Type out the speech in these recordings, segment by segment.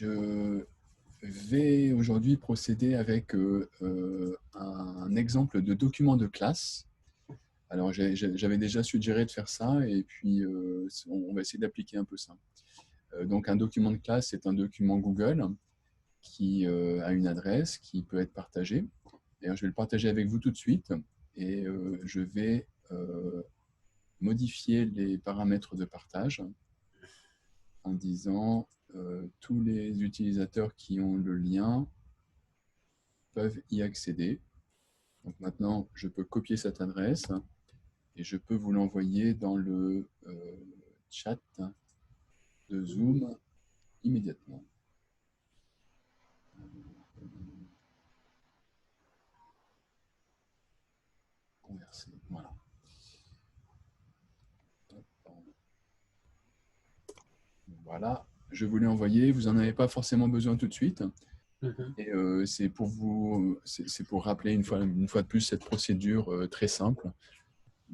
Je vais aujourd'hui procéder avec un exemple de document de classe. Alors, j'avais déjà suggéré de faire ça et puis on va essayer d'appliquer un peu ça. Donc, un document de classe, c'est un document Google qui a une adresse qui peut être partagée. D'ailleurs, je vais le partager avec vous tout de suite et je vais modifier les paramètres de partage en disant tous les utilisateurs qui ont le lien peuvent y accéder. Donc maintenant, je peux copier cette adresse et je peux vous l'envoyer dans le chat de Zoom immédiatement. Converser, voilà. Voilà, je vous l'ai envoyé. Vous n'en avez pas forcément besoin tout de suite. Et c'est pour rappeler une fois de plus cette procédure très simple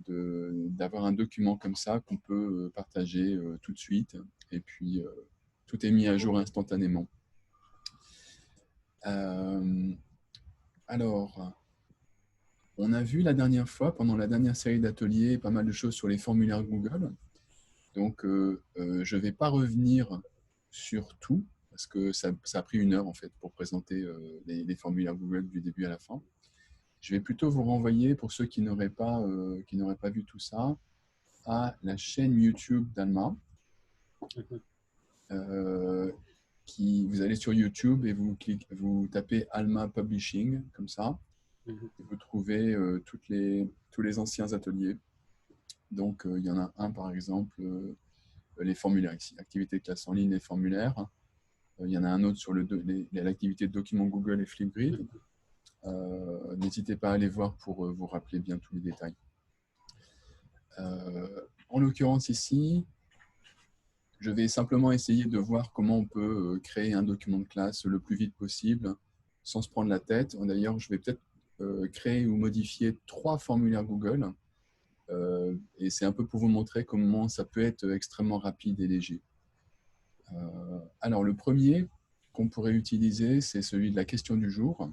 d'avoir un document comme ça qu'on peut partager tout de suite. Et puis, tout est mis à jour instantanément. Alors, on a vu la dernière fois, pendant la dernière série d'ateliers, pas mal de choses sur les formulaires Google. Donc, je ne vais pas revenir sur tout, parce que ça a pris 1 heure en fait pour présenter les formulaires Google du début à la fin. Je vais plutôt vous renvoyer, pour ceux qui n'auraient pas vu tout ça, à la chaîne YouTube d'Alma. Vous allez sur YouTube et vous tapez Alma Publishing, comme ça. Et vous trouvez tous les anciens ateliers. Donc, il y en a un, par exemple, les formulaires ici, activité de classe en ligne et formulaires. Il y en a un autre sur l'activité de document Google et Flipgrid. N'hésitez pas à aller voir pour vous rappeler bien tous les détails. En l'occurrence ici, je vais simplement essayer de voir comment on peut créer un document de classe le plus vite possible, sans se prendre la tête. D'ailleurs, je vais peut-être créer ou modifier 3 formulaires Google. Et c'est un peu pour vous montrer comment ça peut être extrêmement rapide et léger. Alors, le premier qu'on pourrait utiliser, c'est celui de la question du jour.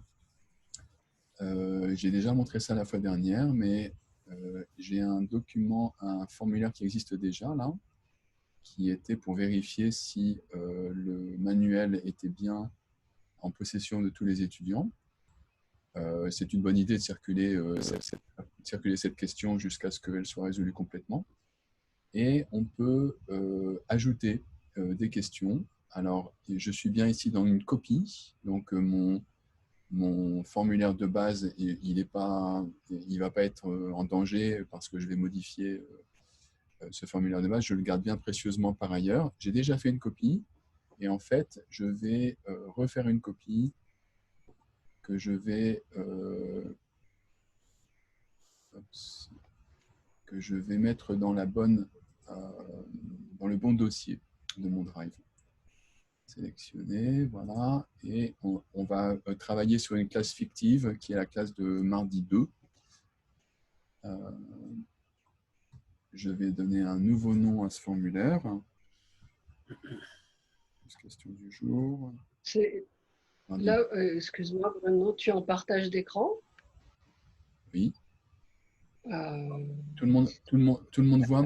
J'ai déjà montré ça la fois dernière, mais j'ai un document, un formulaire qui existe déjà là, qui était pour vérifier si le manuel était bien en possession de tous les étudiants. C'est une bonne idée de circuler cette question jusqu'à ce qu'elle soit résolue complètement. Et on peut ajouter des questions. Alors, je suis bien ici dans une copie, donc mon formulaire de base, il ne va pas être en danger parce que je vais modifier ce formulaire de base. Je le garde bien précieusement par ailleurs. J'ai déjà fait une copie et en fait, je vais refaire une copie que je vais mettre dans le bon dossier de mon Drive. Sélectionner, voilà, et on va travailler sur une classe fictive qui est la classe de mardi 2. Je vais donner un nouveau nom à ce formulaire. Question du jour. Là, excuse-moi Bruno, tu es en partage d'écran? Oui. Tout le monde voit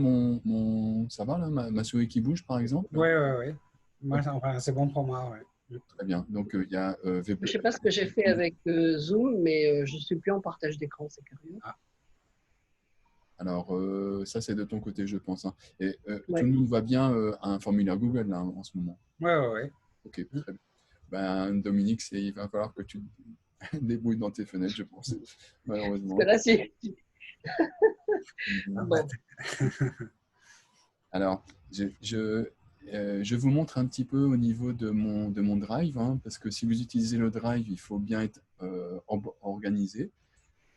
ça va là, ma souris qui bouge par exemple? Oui. Moi, enfin, c'est bon pour moi, ouais. Très bien. Donc, il y a je ne sais pas ce que j'ai fait avec Zoom, mais je ne suis plus en partage d'écran, c'est curieux. Ah. Alors, ça, c'est de ton côté, je pense. Hein. Et Ouais. tout le monde voit bien un formulaire Google là, en ce moment? Oui. Ok, très bien. Ben, Dominique, il va falloir que tu débrouilles dans tes fenêtres, je pense, malheureusement. Parce que là, bon. Alors, je vous montre un petit peu au niveau de mon Drive, hein, parce que si vous utilisez le Drive, il faut bien être organisé.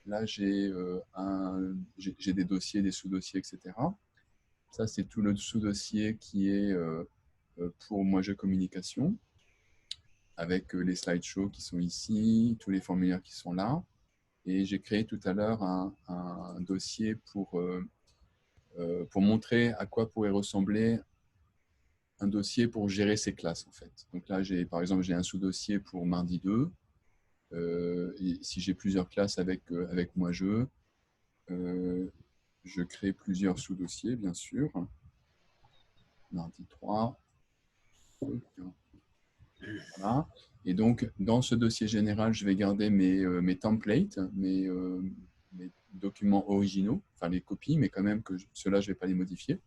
Là, j'ai des dossiers, des sous-dossiers, etc. Ça, c'est tout le sous-dossier qui est pour Moi-Je Communication, avec les slideshows qui sont ici, tous les formulaires qui sont là. Et j'ai créé tout à l'heure un dossier pour montrer à quoi pourrait ressembler un dossier pour gérer ces classes, en fait. Donc là, par exemple, j'ai un sous-dossier pour mardi 2. Et si j'ai plusieurs classes avec moi-je, je crée plusieurs sous-dossiers, bien sûr. Mardi 3. Voilà. Et donc, dans ce dossier général, je vais garder mes templates, mes documents originaux, enfin les copies, mais quand même que ceux-là, je ne vais pas les modifier.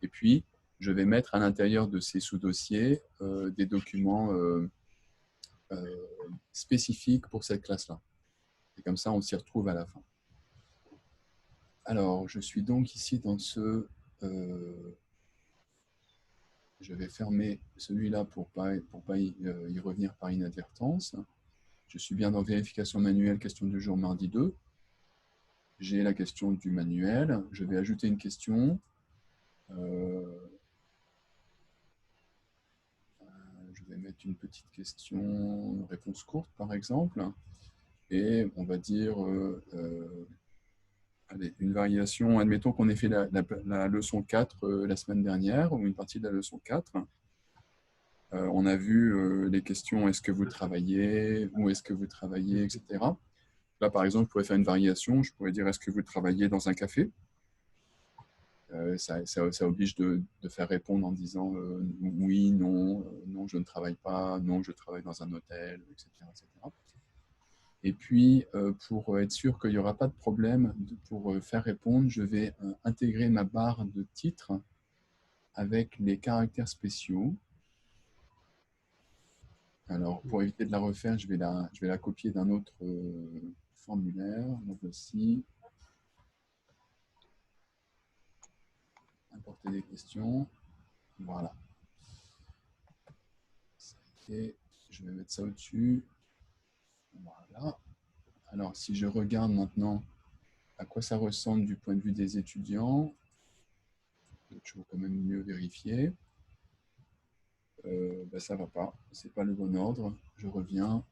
Et puis, je vais mettre à l'intérieur de ces sous-dossiers des documents spécifiques pour cette classe-là. Et comme ça, on s'y retrouve à la fin. Alors, je suis donc ici dans ce... je vais fermer celui-là pour pas y revenir par inadvertance. Je suis bien dans vérification manuelle, question du jour mardi 2. J'ai la question du manuel. Je vais ajouter une question. Je vais mettre une petite question, réponse courte par exemple. Et on va dire, allez, une variation. Admettons qu'on ait fait la leçon 4 la semaine dernière, ou une partie de la leçon 4. On a vu les questions, est-ce que vous travaillez, où est-ce que vous travaillez, etc. Là, par exemple, je pourrais faire une variation. Je pourrais dire, est-ce que vous travaillez dans un café? Ça oblige de faire répondre en disant oui, non, non, je ne travaille pas, non, je travaille dans un hôtel, etc. etc. Et puis, pour être sûr qu'il n'y aura pas de problème, pour faire répondre, je vais intégrer ma barre de titre avec les caractères spéciaux. Alors, pour éviter de la refaire, je vais la copier d'un autre formulaire. La voici. Importer des questions. Voilà. Et je vais mettre ça au-dessus. Voilà. Alors, si je regarde maintenant à quoi ça ressemble du point de vue des étudiants, je vais toujours quand même mieux vérifier. Ça ne va pas, ce n'est pas le bon ordre. Je reviens.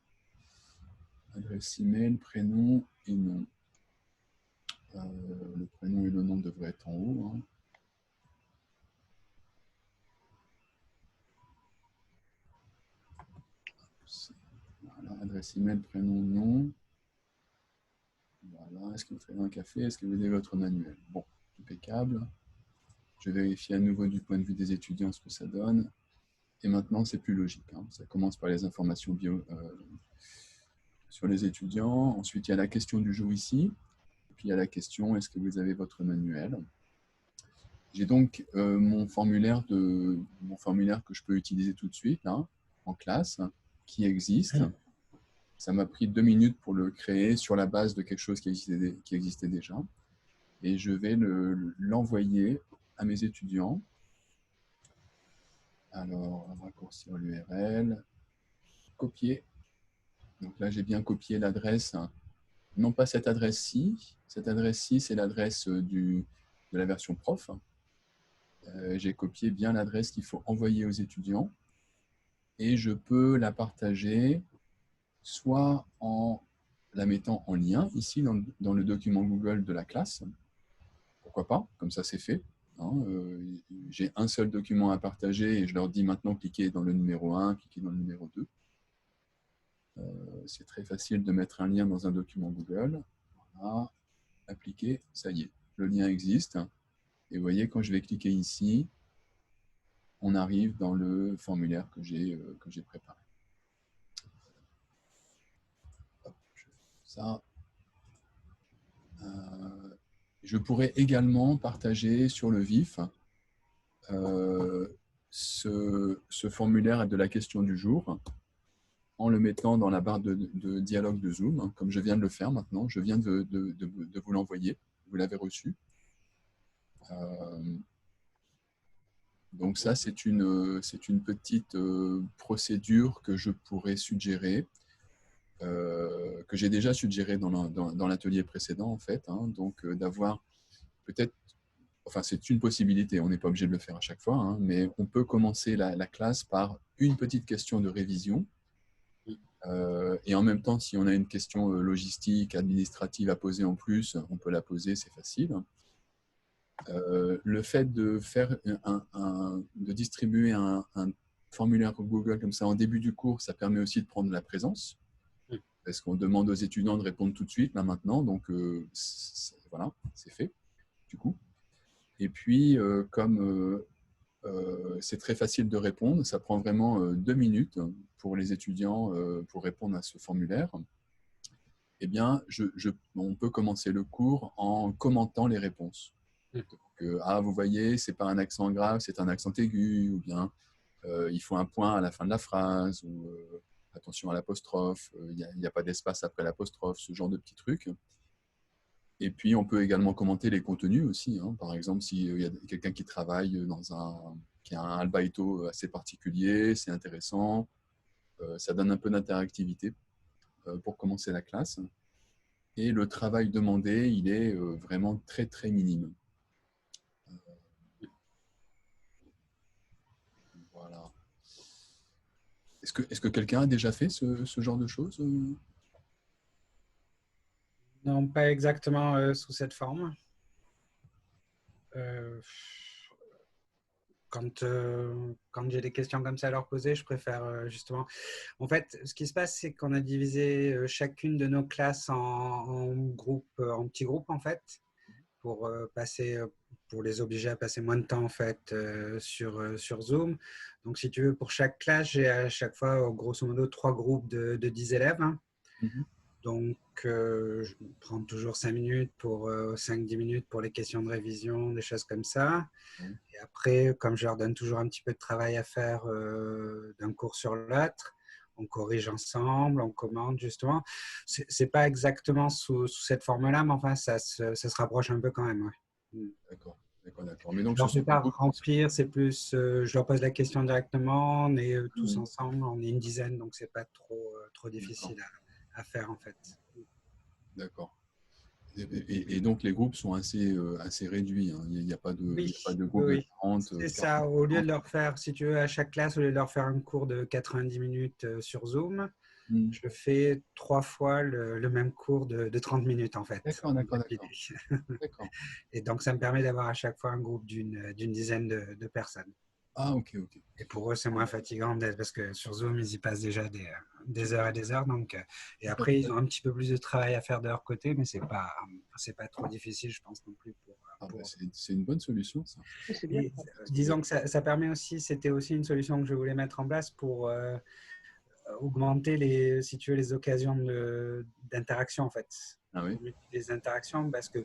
Adresse email, prénom et nom. Le prénom et le nom devraient être en haut. Hein. Voilà, adresse email, prénom, nom. Voilà, est-ce que vous travaillez dans un café? Est-ce que vous avez votre manuel? Bon, impeccable. Je vérifie à nouveau du point de vue des étudiants ce que ça donne. Et maintenant, c'est plus logique. Hein. Ça commence par les informations sur les étudiants. Ensuite, il y a la question du jour ici. Puis il y a la question, est-ce que vous avez votre manuel? J'ai donc mon formulaire que je peux utiliser tout de suite là, en classe, qui existe. Ça m'a pris 2 minutes pour le créer sur la base de quelque chose qui existait déjà. Et je vais l'envoyer à mes étudiants. Alors, raccourcir l'URL, copier. Donc là, j'ai bien copié l'adresse. Non pas cette adresse-ci. Cette adresse-ci, c'est l'adresse de la version prof. J'ai copié bien l'adresse qu'il faut envoyer aux étudiants. Et je peux la partager soit en la mettant en lien, ici dans le document Google de la classe. Pourquoi pas, comme ça c'est fait. Hein, j'ai un seul document à partager et je leur dis maintenant cliquez dans le numéro 1, cliquez dans le numéro 2. C'est très facile de mettre un lien dans un document Google. Voilà, appliquer, ça y est, le lien existe. Et vous voyez, quand je vais cliquer ici, on arrive dans le formulaire que j'ai préparé. Hop, je fais ça. Je pourrais également partager sur le vif ce formulaire de la question du jour en le mettant dans la barre de dialogue de Zoom, hein, comme je viens de le faire maintenant. Je viens de vous l'envoyer. Vous l'avez reçu. Donc ça, c'est une petite procédure que je pourrais suggérer, que j'ai déjà suggéré dans l'atelier précédent, en fait. Hein, donc d'avoir peut-être, enfin c'est une possibilité, on n'est pas obligé de le faire à chaque fois, hein, mais on peut commencer la classe par une petite question de révision. Et en même temps, si on a une question logistique, administrative à poser en plus, on peut la poser, c'est facile. Le fait de de distribuer un formulaire Google comme ça en début du cours, ça permet aussi de prendre la présence, parce qu'on demande aux étudiants de répondre tout de suite, là maintenant, donc voilà, c'est fait, du coup. Et puis, comme c'est très facile de répondre, ça prend vraiment 2 minutes pour les étudiants pour répondre à ce formulaire. Eh bien, on peut commencer le cours en commentant les réponses. Donc, vous voyez, c'est pas un accent grave, c'est un accent aigu, ou bien il faut un point à la fin de la phrase, ou attention à l'apostrophe, il n'y a pas d'espace après l'apostrophe, ce genre de petits trucs. Et puis, on peut également commenter les contenus aussi. Hein. Par exemple, s'il y a quelqu'un qui travaille qui a un albaïto assez particulier, c'est intéressant, ça donne un peu d'interactivité pour commencer la classe. Et le travail demandé, il est vraiment très, très minime. Voilà. Est-ce que quelqu'un a déjà fait ce genre de choses? Non, pas exactement sous cette forme. Quand j'ai des questions comme ça à leur poser, je préfère justement… En fait, ce qui se passe, c'est qu'on a divisé chacune de nos classes en petits groupes, en fait, pour pour les obliger à passer moins de temps, en fait, sur Zoom. Donc, si tu veux, pour chaque classe, j'ai à chaque fois, grosso modo, 3 groupes de 10 élèves. Hein. Donc, je prends toujours 5 minutes 5-10 minutes pour les questions de révision, des choses comme ça. Et après, comme je leur donne toujours un petit peu de travail à faire d'un cours sur l'autre, on corrige ensemble, on commente justement. C'est pas exactement sous cette forme-là, mais enfin, ça se rapproche un peu quand même. Ouais. D'accord. Mais donc, Je ce leur sont fais des pas groupes. remplir, c'est plus, je leur pose la question directement, on est tous ensemble, on est une dizaine, donc c'est pas trop difficile à faire en fait. D'accord. Et donc, les groupes sont assez réduits. Hein. Il n'y a pas de groupe de Oui. 30, C'est 40, ça. Au lieu 50. de leur faire, si tu veux, à chaque classe, au lieu de leur faire un cours de 90 minutes sur Zoom, je fais 3 fois le même cours de 30 minutes en fait. D'accord. Et donc, ça me permet d'avoir à chaque fois un groupe d'une dizaine de personnes. Ah, ok. Et pour eux, c'est moins fatigant parce que sur Zoom, ils y passent déjà des heures et des heures. Donc, et Tout à après, fait. ils ont un petit peu plus de travail à faire de leur côté, mais c'est pas trop difficile, je pense, non plus pour eux. C'est une bonne solution, ça. C'est bien. Et, disons que ça permet aussi, c'était aussi une solution que je voulais mettre en place pour augmenter si tu veux, les occasions d'interaction en fait. Ah oui. Les interactions parce que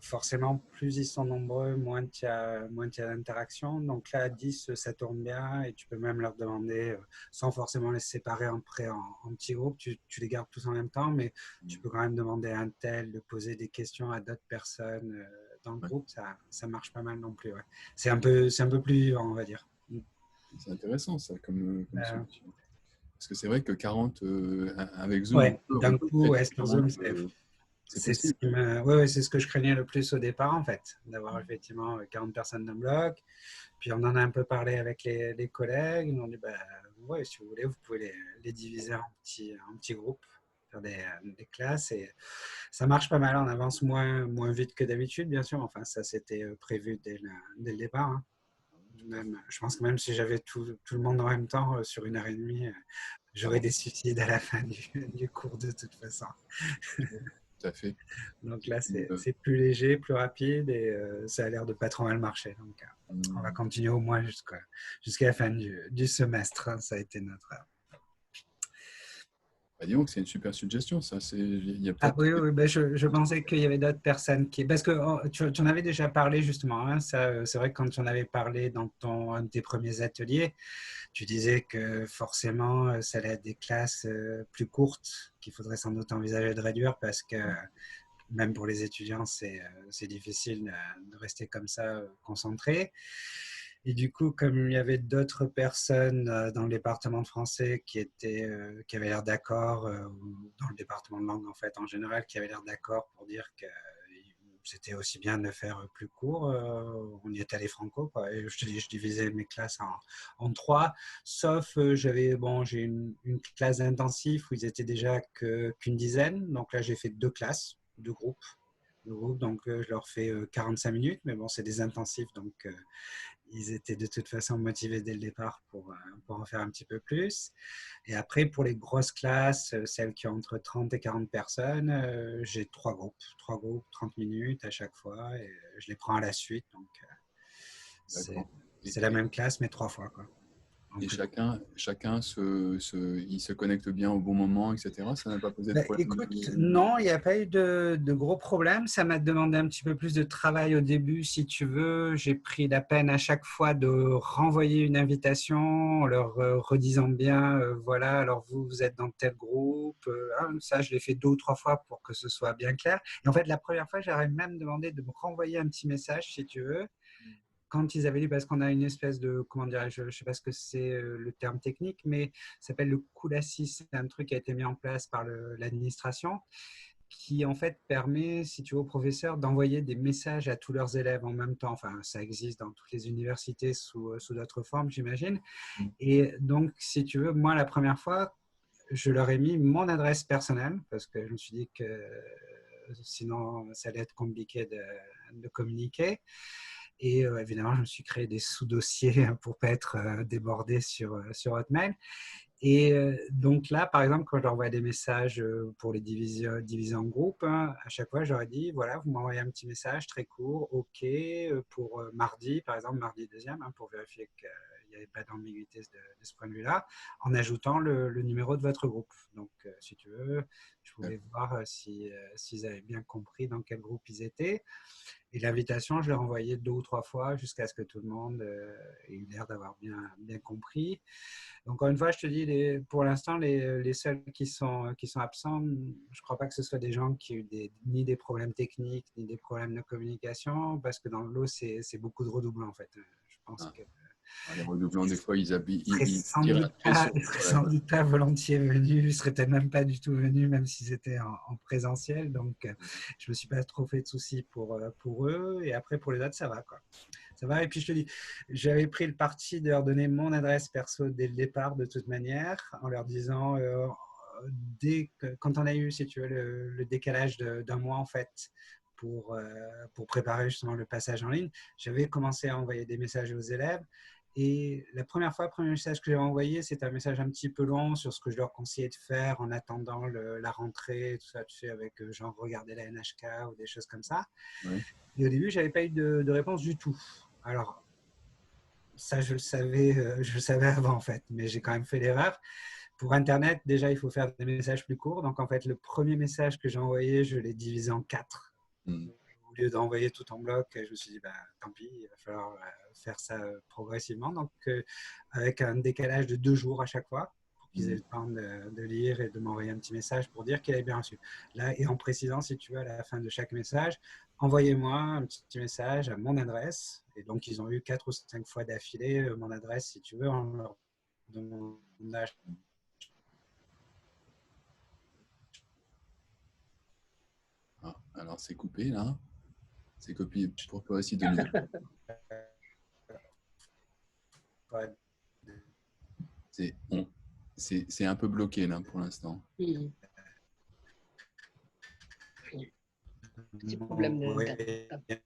forcément, plus ils sont nombreux, moins tu as d'interaction. Donc là, à 10, ça tourne bien et tu peux même leur demander, sans forcément les séparer après en petits groupes, tu les gardes tous en même temps, mais tu peux quand même demander à un tel de poser des questions à d'autres personnes dans le groupe. Ça marche pas mal non plus. Ouais. C'est un peu plus vivant, on va dire. C'est intéressant, ça, comme solution. Parce que c'est vrai que 40 avec Zoom, Ouais, d'un coup, faire ouais, sur Zoom, c'est possible. c'est ce que je craignais le plus au départ, en fait, d'avoir effectivement 40 personnes d'un bloc. Puis on en a un peu parlé avec les collègues. Ils m'ont dit, bah, ouais, si vous voulez, vous pouvez les diviser en petits groupes, faire des classes. Et ça marche pas mal. On avance moins vite que d'habitude, bien sûr. Enfin, ça, c'était prévu dès le départ. Hein. Je pense que même si j'avais tout le monde en même temps sur 1 heure et demie, j'aurais des suicides à la fin du cours de toute façon. Tout à fait. Donc là, c'est plus léger, plus rapide et ça a l'air de pas trop mal marcher. Donc, on va continuer au moins jusqu'à la fin du semestre. Hein. Ça a été notre… Bah, disons que c'est une super suggestion, ça. Il y a Ah peut-être. oui, ben je pensais qu'il y avait d'autres personnes qui… Parce que tu en avais déjà parlé justement. Hein, ça, c'est vrai que quand tu en avais parlé dans un de tes premiers ateliers, tu disais que forcément, ça allait être des classes plus courtes qu'il faudrait sans doute envisager de réduire parce que même pour les étudiants, c'est difficile de rester comme ça concentré. Et du coup, comme il y avait d'autres personnes dans le département de français qui avaient l'air d'accord, ou dans le département de langue en fait en général, qui avaient l'air d'accord pour dire que c'était aussi bien de faire plus court. On y est allé franco, quoi. Et je te dis, je divisais mes classes en 3, sauf j'ai une classe d'intensif où ils étaient déjà qu'une dizaine. Donc là, j'ai fait 2 classes, 2 groupes. le groupe, donc je leur fais 45 minutes, mais bon, c'est des intensifs, donc ils étaient de toute façon motivés dès le départ pour en faire un petit peu plus. Et après, pour les grosses classes, celles qui ont entre 30 et 40 personnes, j'ai 3 groupes, 30 minutes à chaque fois, et je les prends à la suite, donc D'accord. c'est la même classe, mais 3 fois, quoi. Et Donc, chacun il se connecte bien au bon moment, etc. Ça n'a pas posé de problème écoute, non, il n'y a pas eu de gros problèmes. Ça m'a demandé un petit peu plus de travail au début, si tu veux. J'ai pris la peine à chaque fois de renvoyer une invitation en leur redisant bien, voilà, alors vous êtes dans tel groupe. Ça, je l'ai fait 2 ou 3 fois pour que ce soit bien clair. Et en fait, la première fois, j'aurais même demandé de me renvoyer un petit message, si tu veux, quand ils avaient lu, parce qu'on a une espèce de, comment dirais-je, je ne sais pas ce que c'est le terme technique, mais ça s'appelle le Coulassis. C'est un truc qui a été mis en place par l'administration qui en fait permet, si tu veux, aux professeurs d'envoyer des messages à tous leurs élèves en même temps. Enfin, ça existe dans toutes les universités sous d'autres formes, j'imagine. Et donc, si tu veux, moi, la première fois, je leur ai mis mon adresse personnelle parce que je me suis dit que sinon, ça allait être compliqué de communiquer. Et évidemment, je me suis créé des sous-dossiers pour ne pas être débordé sur Hotmail. Et donc là, par exemple, quand je leur envoie des messages pour les diviser en groupes, hein, à chaque fois, je leur ai dit, voilà, vous m'envoyez un petit message très court, OK, pour mardi, par exemple, mardi deuxième, hein, pour vérifier qu'il n'y avait pas d'ambiguïté de ce point de vue-là, en ajoutant le numéro de votre groupe. Donc, si tu veux, je voulais voir s'ils avaient bien compris dans quel groupe ils étaient. Et l'invitation, je l'ai renvoyée 2 ou 3 fois jusqu'à ce que tout le monde ait eu l'air d'avoir bien compris. Encore une fois, je te dis, pour l'instant, les seuls qui sont absents, je ne crois pas que ce soit des gens qui ont eu ni des problèmes techniques, ni des problèmes de communication, parce que dans le lot, c'est beaucoup de redoublants, en fait. Je pense que les redoublants, des fois, ils seraient ils sans tirent doute un trait sur. sans doute pas volontiers venus, ils seraient peut-être même pas du tout venus, même s'ils étaient en présentiel. Donc, je me suis pas trop fait de soucis pour eux. Et après, pour les autres, ça va, quoi. Ça va. Et puis, je te dis, j'avais pris le parti de leur donner mon adresse perso dès le départ, de toute manière, en leur disant, quand on a eu, si tu veux, le décalage d'un mois, en fait, pour préparer justement le passage en ligne, j'avais commencé à envoyer des messages aux élèves. Et la première fois, le premier message que j'ai envoyé, c'était un message un petit peu long sur ce que je leur conseillais de faire en attendant la rentrée, tout ça, tu sais, avec genre regarder la NHK ou des choses comme ça. Ouais. Et au début, je n'avais pas eu de réponse du tout. Alors, ça, je le savais avant, en fait, mais j'ai quand même fait l'erreur. Pour Internet, déjà, il faut faire des messages plus courts. Donc, en fait, le premier message que j'ai envoyé, je l'ai divisé en 4. Au lieu d'envoyer tout en bloc, je me suis dit, bah, tant pis, il va falloir faire ça progressivement. Donc, avec un décalage de 2 jours à chaque fois, pour qu'ils aient le temps de lire et de m'envoyer un petit message pour dire qu'il avait bien reçu. Là, et en précisant, si tu veux, à la fin de chaque message, envoyez-moi un petit message à mon adresse. Et donc, ils ont eu 4 ou 5 fois d'affilée mon adresse, si tu veux, en leur demandant. Ah, alors, c'est coupé, là. C'est copié pour toi aussi, Denis. C'est un peu bloqué, là, pour l'instant. Petit problème d'internet.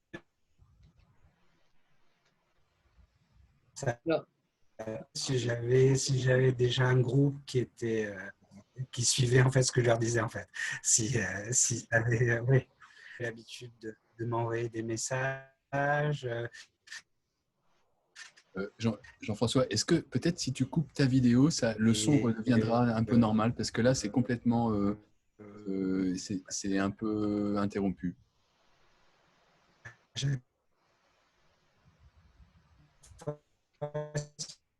Si j'avais déjà un groupe qui suivait en fait ce que je leur disais en fait. Si avaient l'habitude de m'envoyer des messages. Jean-François, est-ce que peut-être si tu coupes ta vidéo, le son redeviendra un peu normal parce que là, c'est complètement, c'est un peu interrompu.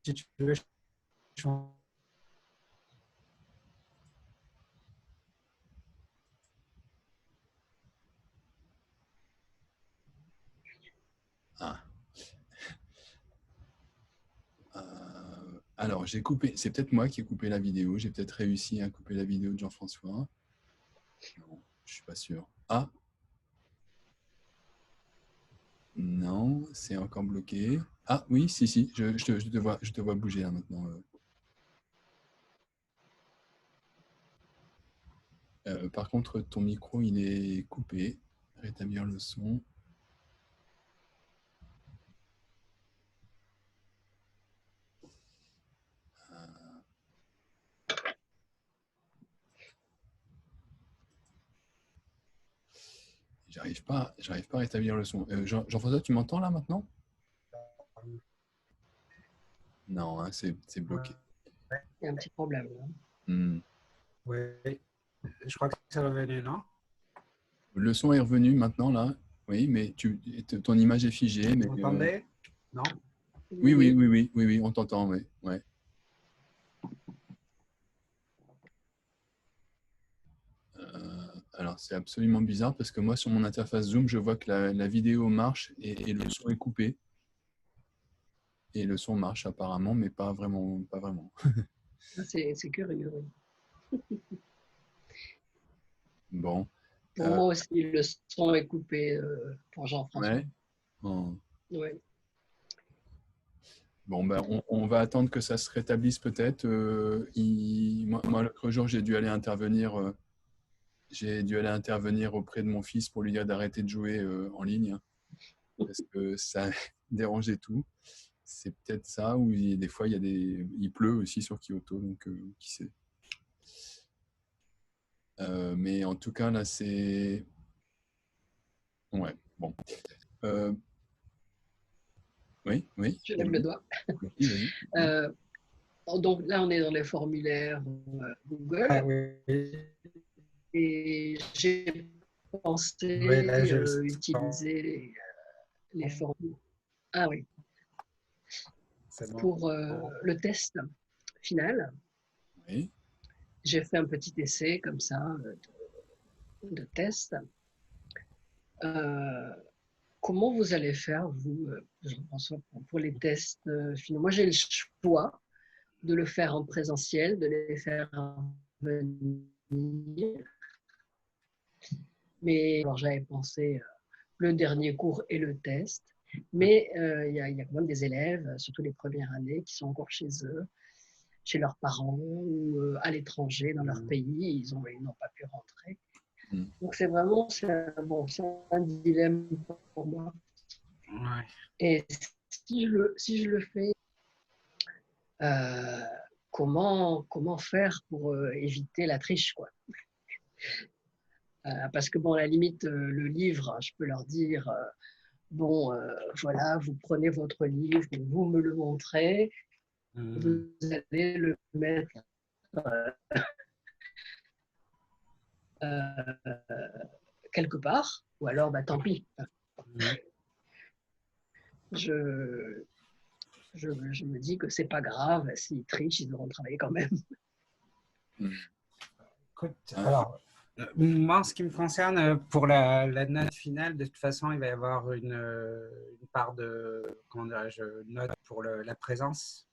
Si tu veux, Ah. Alors, j'ai coupé, c'est peut-être moi qui ai coupé la vidéo. J'ai peut-être réussi à couper la vidéo de Jean-François. Non, je suis pas sûr. Ah, non, c'est encore bloqué. Ah oui, si, je te vois bouger là maintenant. Par contre, ton micro, il est coupé. Rétablir le son. J'arrive pas à rétablir le son. Jean-François, tu m'entends là maintenant? Non, hein, c'est bloqué. Il y a un petit problème. Là. Hmm. Oui, je crois que c'est revenu, non? Le son est revenu maintenant là. Oui, mais ton image est figée. Mais, Vous m'entendez? Non? oui, on t'entend, oui. Ouais. Alors, c'est absolument bizarre parce que moi, sur mon interface Zoom, je vois que la vidéo marche et le son est coupé. Et le son marche apparemment, mais pas vraiment. Pas vraiment. C'est curieux. Oui. Bon. Pour moi aussi, le son est coupé pour Jean-François. Ouais. Oh. Ouais. Bon, ben, on va attendre que ça se rétablisse peut-être. Moi, l'autre jour, j'ai dû aller intervenir. J'ai dû aller intervenir auprès de mon fils pour lui dire d'arrêter de jouer en ligne parce que ça dérangeait tout. C'est peut-être ça, ou des fois il pleut aussi sur Kyoto, donc qui sait. Mais en tout cas, là, c'est. Ouais, bon. Oui, Je lève le doigt. oui, vas-y. Donc là, on est dans les formulaires Google. Ah, oui. Et j'ai pensé Oui, là, je utiliser les formulaires. Ah oui. C'est bon. Pour le test final, Oui. j'ai fait un petit essai comme ça de test. Comment vous allez faire, vous, Jean-François, pour les tests finaux? Moi, j'ai le choix de le faire en présentiel, de les faire venir. Mais alors, j'avais pensé le dernier cours et le test. Mais il y a quand même des élèves, surtout les premières années, qui sont encore chez eux, chez leurs parents ou à l'étranger, dans leur pays. Ils n'ont pas pu rentrer. Donc, c'est vraiment un dilemme pour moi. Ouais. Et si je le fais, comment faire pour éviter la triche, quoi. Parce que, bon, à la limite, le livre, je peux leur dire, bon, voilà, vous prenez votre livre, vous me le montrez, vous allez le mettre quelque part, ou alors, bah, tant pis. Je me dis que c'est pas grave, s'ils trichent, ils devront travailler quand même. Écoute, alors, moi, en ce qui me concerne, pour la note finale, de toute façon, il va y avoir une part de, comment dirais-je, note pour la présence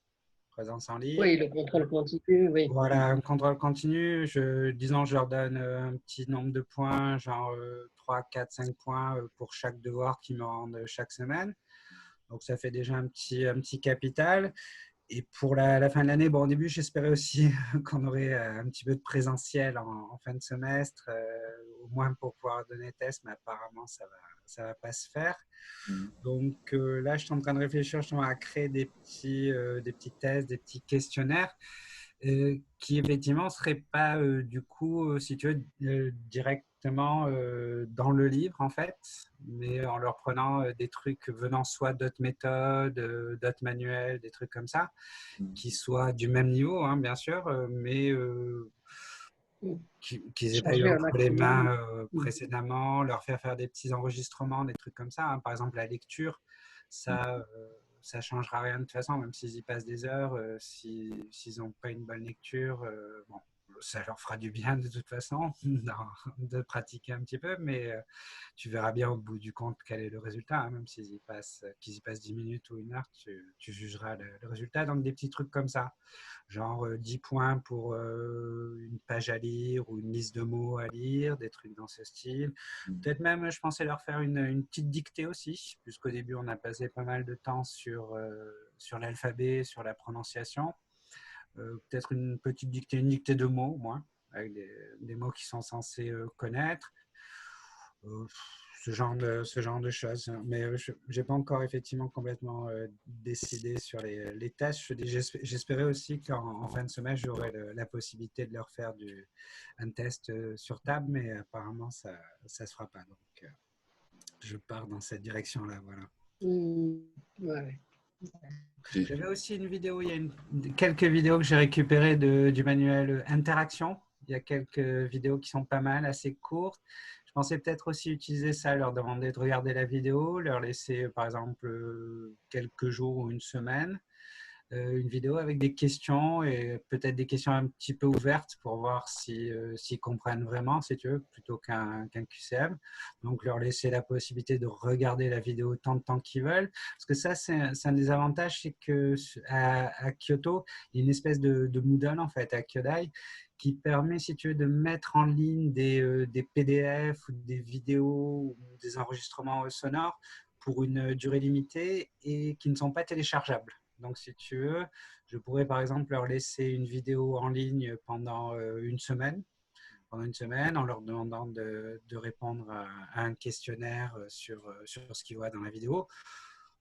en ligne. Oui, le contrôle continu, oui. Voilà, un contrôle continu. Disons, je leur donne un petit nombre de points, genre 3, 4, 5 points pour chaque devoir qu'ils me rendent chaque semaine. Donc, ça fait déjà un petit capital. Et pour la fin de l'année, bon, au début, j'espérais aussi qu'on aurait un petit peu de présentiel en fin de semestre, au moins pour pouvoir donner test, mais apparemment, ça va pas se faire. Donc là, je suis en train de réfléchir justement à créer des petits tests, des petits questionnaires qui effectivement ne seraient pas du coup, si tu veux, directement dans le livre en fait, mais en leur prenant des trucs venant soit d'autres méthodes, d'autres manuels, des trucs comme ça, qui soient du même niveau, hein, bien sûr, mais qu'ils n'aient pas eu entre les mains précédemment, leur faire des petits enregistrements, des trucs comme ça. Hein. Par exemple, la lecture, ça changera rien de toute façon, même s'ils y passent des heures, s'ils n'ont pas une bonne lecture, bon, ça leur fera du bien de toute façon de pratiquer un petit peu, mais tu verras bien au bout du compte quel est le résultat. Hein, même qu'ils y passent 10 minutes ou une heure, tu jugeras le résultat. Donc des petits trucs comme ça, genre 10 points pour une page à lire ou une liste de mots à lire, des trucs dans ce style. Peut-être même, je pensais leur faire une petite dictée aussi, puisqu'au début, on a passé pas mal de temps sur l'alphabet, sur la prononciation. Peut-être une petite dictée, une dictée de mots, moi, avec des mots qu'ils sont censés connaître. ce genre de choses. Mais je n'ai pas encore effectivement complètement décidé sur les tests. J'espérais aussi qu'en fin de semaine, j'aurais la possibilité de leur faire un test sur table, mais apparemment, ça ne se fera pas. Donc, je pars dans cette direction-là. Voilà. Ouais. J'avais aussi une vidéo, il y a quelques vidéos que j'ai récupérées du manuel Interaction. Il y a quelques vidéos qui sont pas mal, assez courtes. Je pensais peut-être aussi utiliser ça, leur demander de regarder la vidéo, leur laisser par exemple quelques jours ou une semaine, une vidéo avec des questions et peut-être des questions un petit peu ouvertes pour voir s'ils comprennent vraiment, si tu veux, plutôt qu'un QCM. Donc, leur laisser la possibilité de regarder la vidéo autant de temps qu'ils veulent. Parce que ça, c'est un des avantages, c'est qu'à Kyoto, il y a une espèce de Moodle, en fait, à Kyodai, qui permet, si tu veux, de mettre en ligne des PDF ou des vidéos ou des enregistrements sonores pour une durée limitée et qui ne sont pas téléchargeables. Donc, si tu veux, je pourrais par exemple leur laisser une vidéo en ligne pendant une semaine, en leur demandant de répondre à un questionnaire sur ce qu'ils voient dans la vidéo,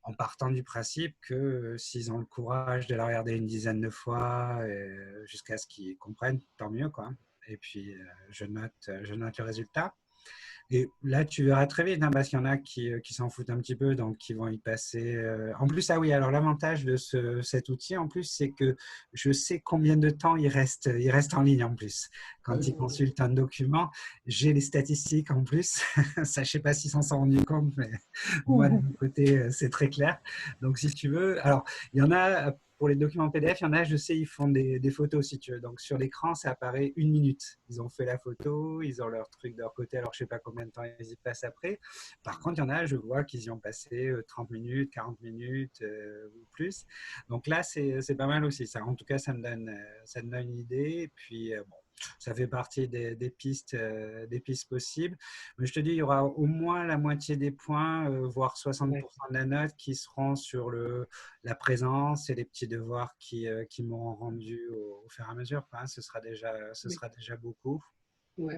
en partant du principe que s'ils ont le courage de la regarder une dizaine de fois jusqu'à ce qu'ils comprennent, tant mieux, quoi. Et puis, je note le résultat. Et là, tu verras très vite, hein, parce qu'il y en a qui s'en foutent un petit peu, donc qui vont y passer. En plus, ah oui, alors l'avantage de cet outil, en plus, c'est que je sais combien de temps il reste en ligne en plus. Quand ils consultent un document, j'ai les statistiques en plus. Ça, je ne sais pas s'ils s'en sont rendus compte, mais moi, de mon côté, c'est très clair. Donc, si tu veux, alors, il y en a. Pour les documents PDF, il y en a, je sais, ils font des photos, si tu veux. Donc, sur l'écran, ça apparaît 1 minute. Ils ont fait la photo, ils ont leur truc de leur côté, alors je ne sais pas combien de temps ils y passent après. Par contre, il y en a, je vois qu'ils y ont passé 30 minutes, 40 minutes ou plus. Donc là, c'est pas mal aussi. Ça, en tout cas, ça me donne une idée. Et puis, bon, ça fait partie des pistes possibles. Mais je te dis, il y aura au moins la moitié des points, voire 60% de la note qui seront sur la présence et les petits devoirs qui m'ont rendu au fur et à mesure. Hein. Ce sera déjà beaucoup. Oui.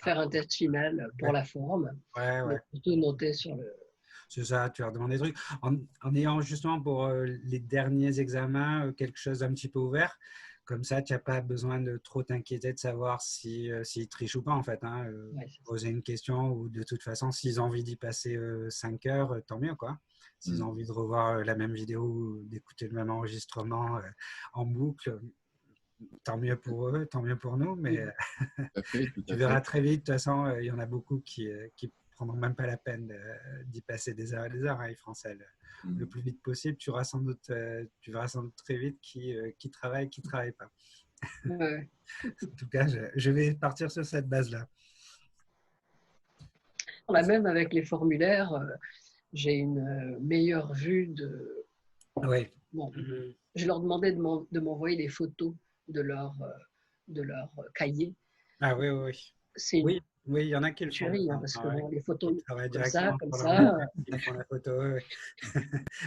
Faire un test final pour la forme, mais plutôt noter sur le... C'est ça, tu leur demandes des trucs. En ayant justement pour les derniers examens quelque chose d'un petit peu ouvert, comme ça, tu n'as pas besoin de trop t'inquiéter de savoir s'ils trichent ou pas, en fait. Hein. Poser une question ou de toute façon, s'ils ont envie d'y passer 5 heures, tant mieux, quoi. S'ils ont envie de revoir la même vidéo ou d'écouter le même enregistrement en boucle, tant mieux pour eux, tant mieux pour nous, mais tu verras très vite. De toute façon, il y en a beaucoup qui prendront même pas la peine d'y passer des heures et des heures. Hein, ils feront ça le plus vite possible. Tu verras sans doute très vite qui travaille et qui ne travaille pas. En tout cas, je vais partir sur cette base-là. Même avec les formulaires, j'ai une meilleure vue de... Oui. Bon, je leur demandais de m'envoyer des photos de leur cahier. Ah oui. C'est oui, il y en a qui le font. Hein, parce que bon, les photos comme ça, ils font la photo,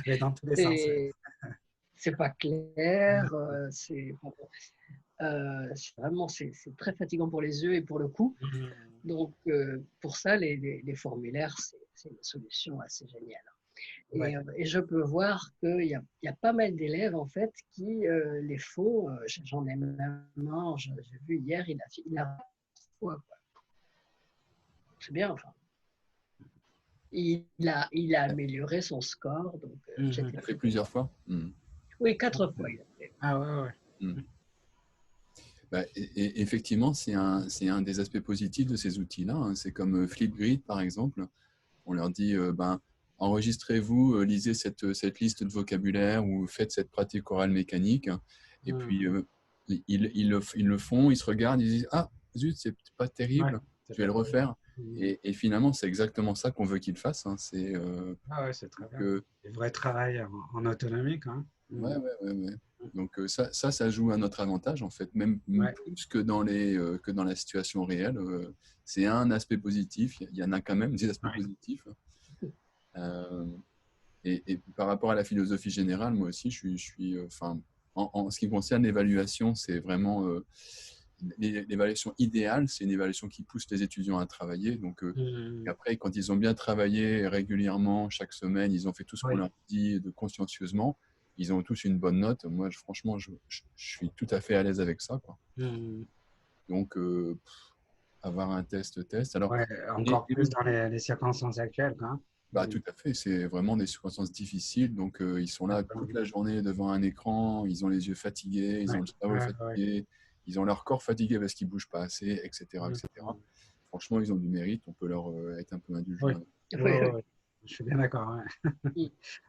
mais dans tous les sens. C'est pas clair, c'est vraiment c'est très fatigant pour les yeux et pour le cou. Donc pour ça, les formulaires, c'est une solution assez géniale. Et je peux voir qu'il y a pas mal d'élèves en fait qui les font. J'en ai même un, j'ai vu hier, il a c'est bien, enfin. Il a amélioré son score. Donc, il a fait plusieurs fois. Oui, 4 fois. Il a fait. Ah ouais. Bah, et effectivement, c'est un des aspects positifs de ces outils-là. Hein. C'est comme Flipgrid, par exemple. On leur dit, enregistrez-vous, lisez cette liste de vocabulaire ou faites cette pratique orale mécanique. Et puis, ils le font, ils se regardent, ils disent, ah, zut, c'est pas terrible, je vais le refaire. Et finalement, c'est exactement ça qu'on veut qu'ils fassent. Hein. C'est très bien. Le vrai travail en autonomie, quand même. Ouais. Donc ça joue à notre avantage, en fait, même plus que dans la situation réelle. C'est un aspect positif. Il y en a quand même des aspects positifs. Et par rapport à la philosophie générale, moi aussi, je suis en ce qui concerne l'évaluation, c'est vraiment l'évaluation idéale, c'est une évaluation qui pousse les étudiants à travailler. Donc, et après, quand ils ont bien travaillé régulièrement, chaque semaine, ils ont fait tout ce qu'on Oui. leur dit consciencieusement, ils ont tous une bonne note. Moi, franchement, je suis tout à fait à l'aise avec ça, quoi. Donc, avoir un test. Alors, Ouais, encore plus dans les circonstances actuelles, quoi. bah, tout à fait, c'est vraiment des circonstances difficiles. Donc, ils sont là toute la journée devant un écran, ils ont les yeux fatigués, ils ont le cerveau fatigué, ils ont leur corps fatigué parce qu'ils ne bougent pas assez, etc., etc. Franchement, ils ont du mérite, on peut leur être un peu indulgent. Oui. Je suis bien d'accord.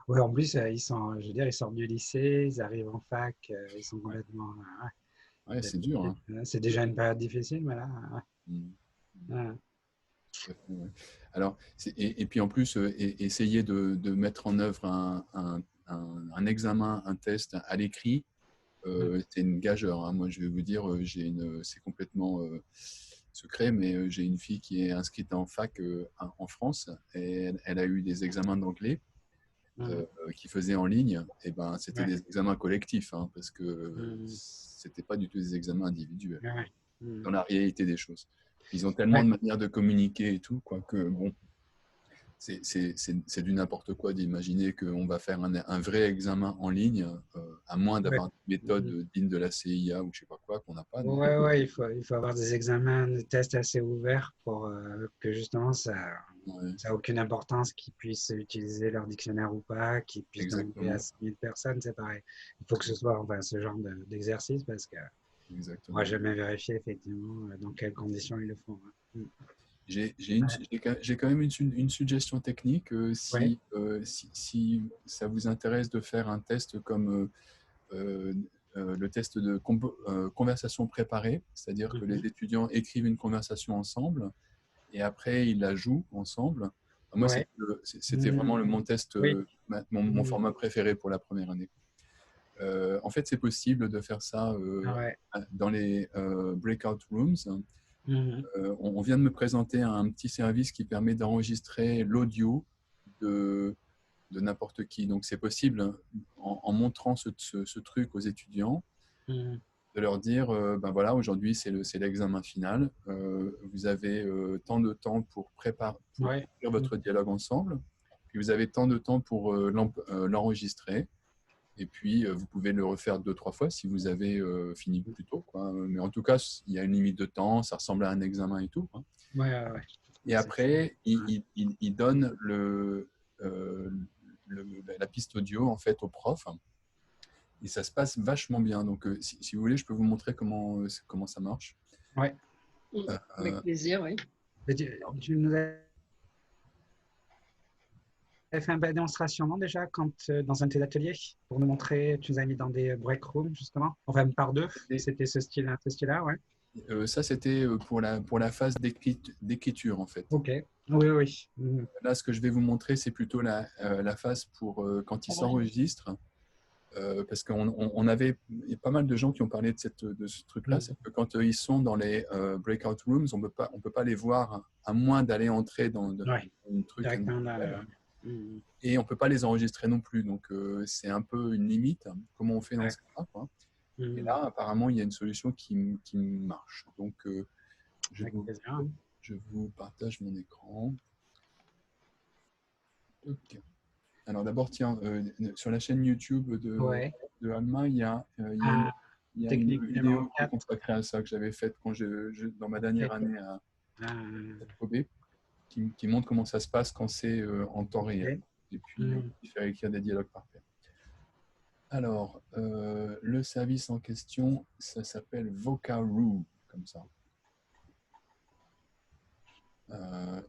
Ouais, en plus, ils sont, je veux dire, ils sortent du lycée, ils arrivent en fac, ils sont complètement. Ouais, c'est dur. Hein. C'est déjà une période difficile, mais là. Tout à fait, ouais. Alors, et puis en plus, essayer de mettre en œuvre un examen, un test à l'écrit, c'est une gageure. Hein. Moi, je vais vous dire, c'est complètement secret, mais j'ai une fille qui est inscrite en fac en France et elle a eu des examens d'anglais qui faisait en ligne. Et ben, c'était des examens collectifs hein, parce que c'était pas du tout des examens individuels dans la réalité des choses. Ils ont tellement de manières de communiquer et tout, quoi, que bon, c'est du n'importe quoi d'imaginer qu'on va faire un vrai examen en ligne, à moins d'avoir des méthodes dignes de la CIA ou je sais pas quoi, qu'on n'a pas. Donc. Il faut avoir des examens, des tests assez ouverts pour que justement ça n'a aucune importance qu'ils puissent utiliser leur dictionnaire ou pas, qu'ils puissent demander à 100 000 personnes, c'est pareil. Il faut que ce soit ce genre d'exercice parce que on va jamais vérifier effectivement dans quelles conditions ils le font. J'ai quand même une suggestion technique. Si ça vous intéresse de faire un test comme le test de conversation préparée, c'est-à-dire que les étudiants écrivent une conversation ensemble et après ils la jouent ensemble. Moi, c'était vraiment mon test, mon format préféré pour la première année. En fait, c'est possible de faire ça dans les breakout rooms. On vient de me présenter un petit service qui permet d'enregistrer l'audio de n'importe qui. Donc, c'est possible, en montrant ce truc aux étudiants, de leur dire, ben voilà, aujourd'hui, c'est l'examen final. Vous avez tant de temps pour préparer votre dialogue ensemble. Puis, vous avez tant de temps pour l'enregistrer. Et puis, vous pouvez le refaire 2-3 fois si vous avez fini plus tôt, quoi. Mais en tout cas, il y a une limite de temps, ça ressemble à un examen et tout. Quoi. Et après, il donne la piste audio en fait, au prof. Et ça se passe vachement bien. Donc, si vous voulez, je peux vous montrer comment ça marche. Avec plaisir, oui. Tu nous as fait un peu de démonstration, non, déjà, dans un de tes ateliers, pour nous montrer, tu nous as mis dans des break rooms, justement, enfin, par deux, c'était ce style-là, ouais. Ça, c'était pour la phase d'écriture, en fait. Ok, oui. Là, ce que je vais vous montrer, c'est plutôt la phase pour quand ils s'enregistrent. Parce qu'on avait pas mal de gens qui ont parlé de ce truc-là, c'est que quand ils sont dans les breakout rooms, on peut pas les voir à moins d'aller entrer dans une truc. Et on peut pas les enregistrer non plus, donc c'est un peu une limite. Comment on fait dans ce cas-là, quoi. Et là, apparemment, il y a une solution qui marche. Donc, je vous partage mon écran. Okay. Alors d'abord, tiens, sur la chaîne YouTube de Alma, il y a une vidéo qui est consacrée à ça que j'avais faite dans ma dernière année à Kobe, qui montre comment ça se passe quand c'est en temps réel. Et puis, faire écrire des dialogues par pair. Alors, le service en question, ça s'appelle Vocaroo, comme ça.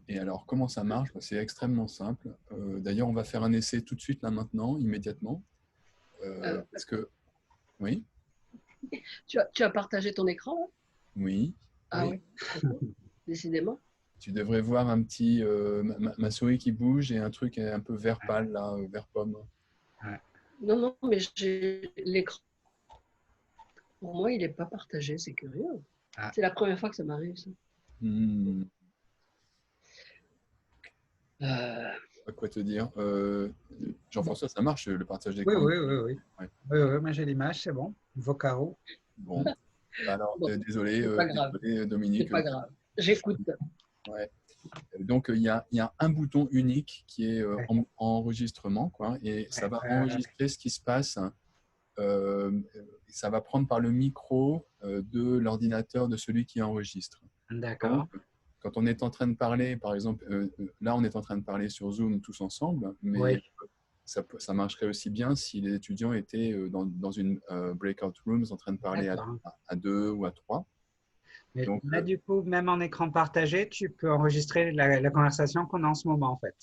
Et alors, comment ça marche? C'est extrêmement simple. D'ailleurs, on va faire un essai tout de suite, là, maintenant, immédiatement. Parce que... Oui? Tu as partagé ton écran, là? Oui. Ah oui. Décidément. Tu devrais voir un petit... ma souris qui bouge et un truc un peu vert pâle, là, vert pomme. Non, mais j'ai l'écran. Pour moi, il n'est pas partagé, c'est curieux. C'est la première fois que ça m'arrive, ça. Pas quoi te dire. Jean-François, ça marche le partage d'écran? Oui, moi j'ai l'image, c'est bon. Vocaro. Bon. Alors, Bon, désolé, c'est pas grave. désolé C'est Dominique. pas grave. J'écoute. Ouais. Donc, il y a un bouton unique qui est Ouais, en enregistrement, quoi, et ça ouais, va enregistrer ce qui se passe. Ça va prendre par le micro de l'ordinateur de celui qui enregistre. Donc, d'accord. quand on est en train de parler, par exemple, là, on est en train de parler sur Zoom tous ensemble, mais Oui, ça marcherait aussi bien si les étudiants étaient dans une breakout rooms en train de parler d'accord. à deux ou à trois. Mais Donc, là, du coup, même en écran partagé, tu peux enregistrer la conversation qu'on a en ce moment, en fait.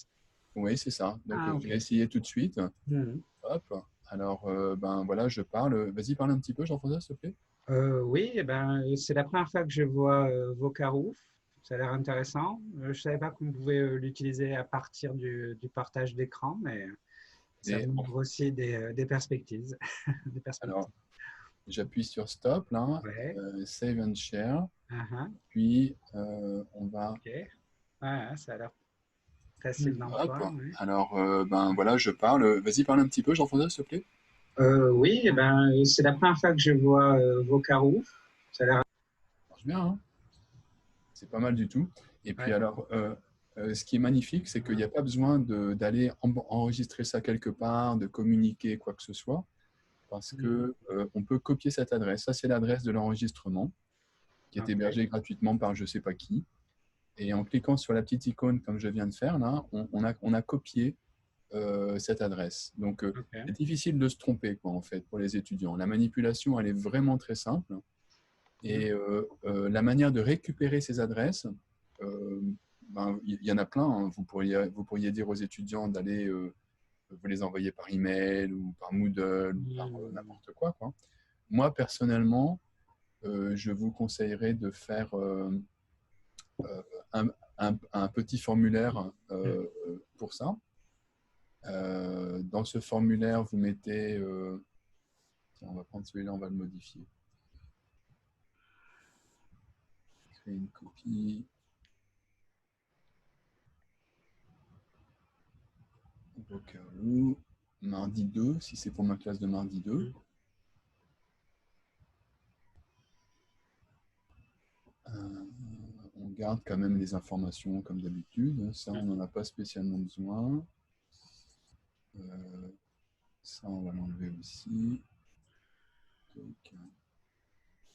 oui, c'est ça. Donc, Ah, je ok. vais essayer tout de suite. Mhm. Hop. Alors, ben voilà, je parle. Vas-y, parle un petit peu, Jean-François, s'il te plaît. Oui, eh ben, c'est la première fois que je vois Vocarouf. Ça a l'air intéressant. Je ne savais pas qu'on pouvait l'utiliser à partir du partage d'écran, mais ça Et, m'ouvre aussi des perspectives. Des alors, perspectives. j'appuie sur Stop, là, Ouais. Save and Share. Ah, ah, Puis, on va. ok. Ouais, ça a l'air facile Hop. d'emploi. Oui. Alors, ben voilà, je parle. Vas-y, parle un petit peu, Jean-François, s'il te plaît. Oui, eh ben, c'est la première fois que je vois Vocarouf. Ça a l'air. Ça marche bien, hein. C'est pas mal du tout. Et puis, Ouais. alors, ce qui est magnifique, c'est qu'il n'y a pas besoin d'aller enregistrer ça quelque part, de communiquer quoi que ce soit, parce Mhm. que on peut copier cette adresse. Ça, c'est l'adresse de l'enregistrement qui est Ok. hébergée gratuitement par je ne sais pas qui. Et en cliquant sur la petite icône, comme je viens de faire là, on a copié cette adresse. Donc, Ok. c'est difficile de se tromper, quoi, en fait, pour les étudiants. La manipulation, elle est vraiment très simple. Mhm. Et la manière de récupérer ces adresses, euh, ben, il y en a plein, hein. Vous pourriez dire aux étudiants d'aller vous les envoyer par email ou par Moodle ou par Mhm. n'importe quoi, quoi. Moi, personnellement, je vous conseillerais de faire euh, un, un petit formulaire pour ça. Dans ce formulaire, vous mettez. Tiens, on va prendre celui-là, on va le modifier. Créer une copie. Au cas où. Mardi 2, si c'est pour ma classe de mardi 2. Mhm. On garde quand même les informations comme d'habitude. Ça, on n'en a pas spécialement besoin. Euh, ça, on va l'enlever aussi. Donc,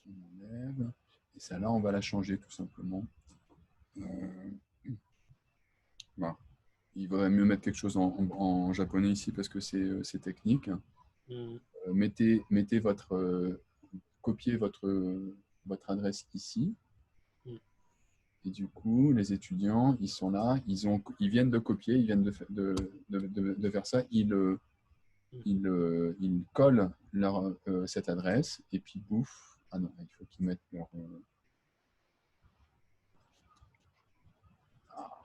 on enlève. Et ça, là, on va la changer tout simplement. Euh, voilà. Il vaudrait mieux mettre quelque chose en japonais ici parce que c'est technique. Mhm. Mettez votre, copiez votre adresse ici. Mhm. Et du coup, les étudiants, ils sont là, ils viennent de copier, ils viennent de faire ça. Ils collent cette adresse et puis bouf. Ah non, il faut qu'ils mettent leur. Ah,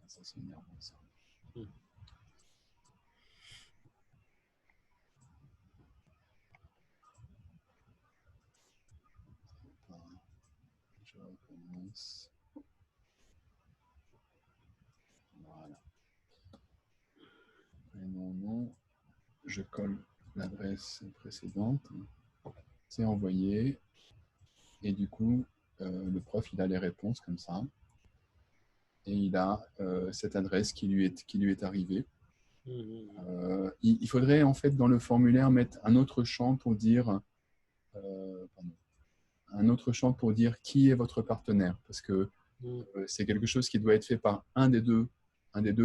ça c'est énervant ça. Mhm. Je recommence. Voilà. Prénom, nom. Je colle l'adresse précédente. C'est envoyé. Et du coup, le prof, il a les réponses comme ça. Et il a cette adresse qui lui est arrivée. Mhm. Il faudrait en fait dans le formulaire mettre un autre champ pour dire qui est votre partenaire, parce que Mhm. c'est quelque chose qui doit être fait par un des deux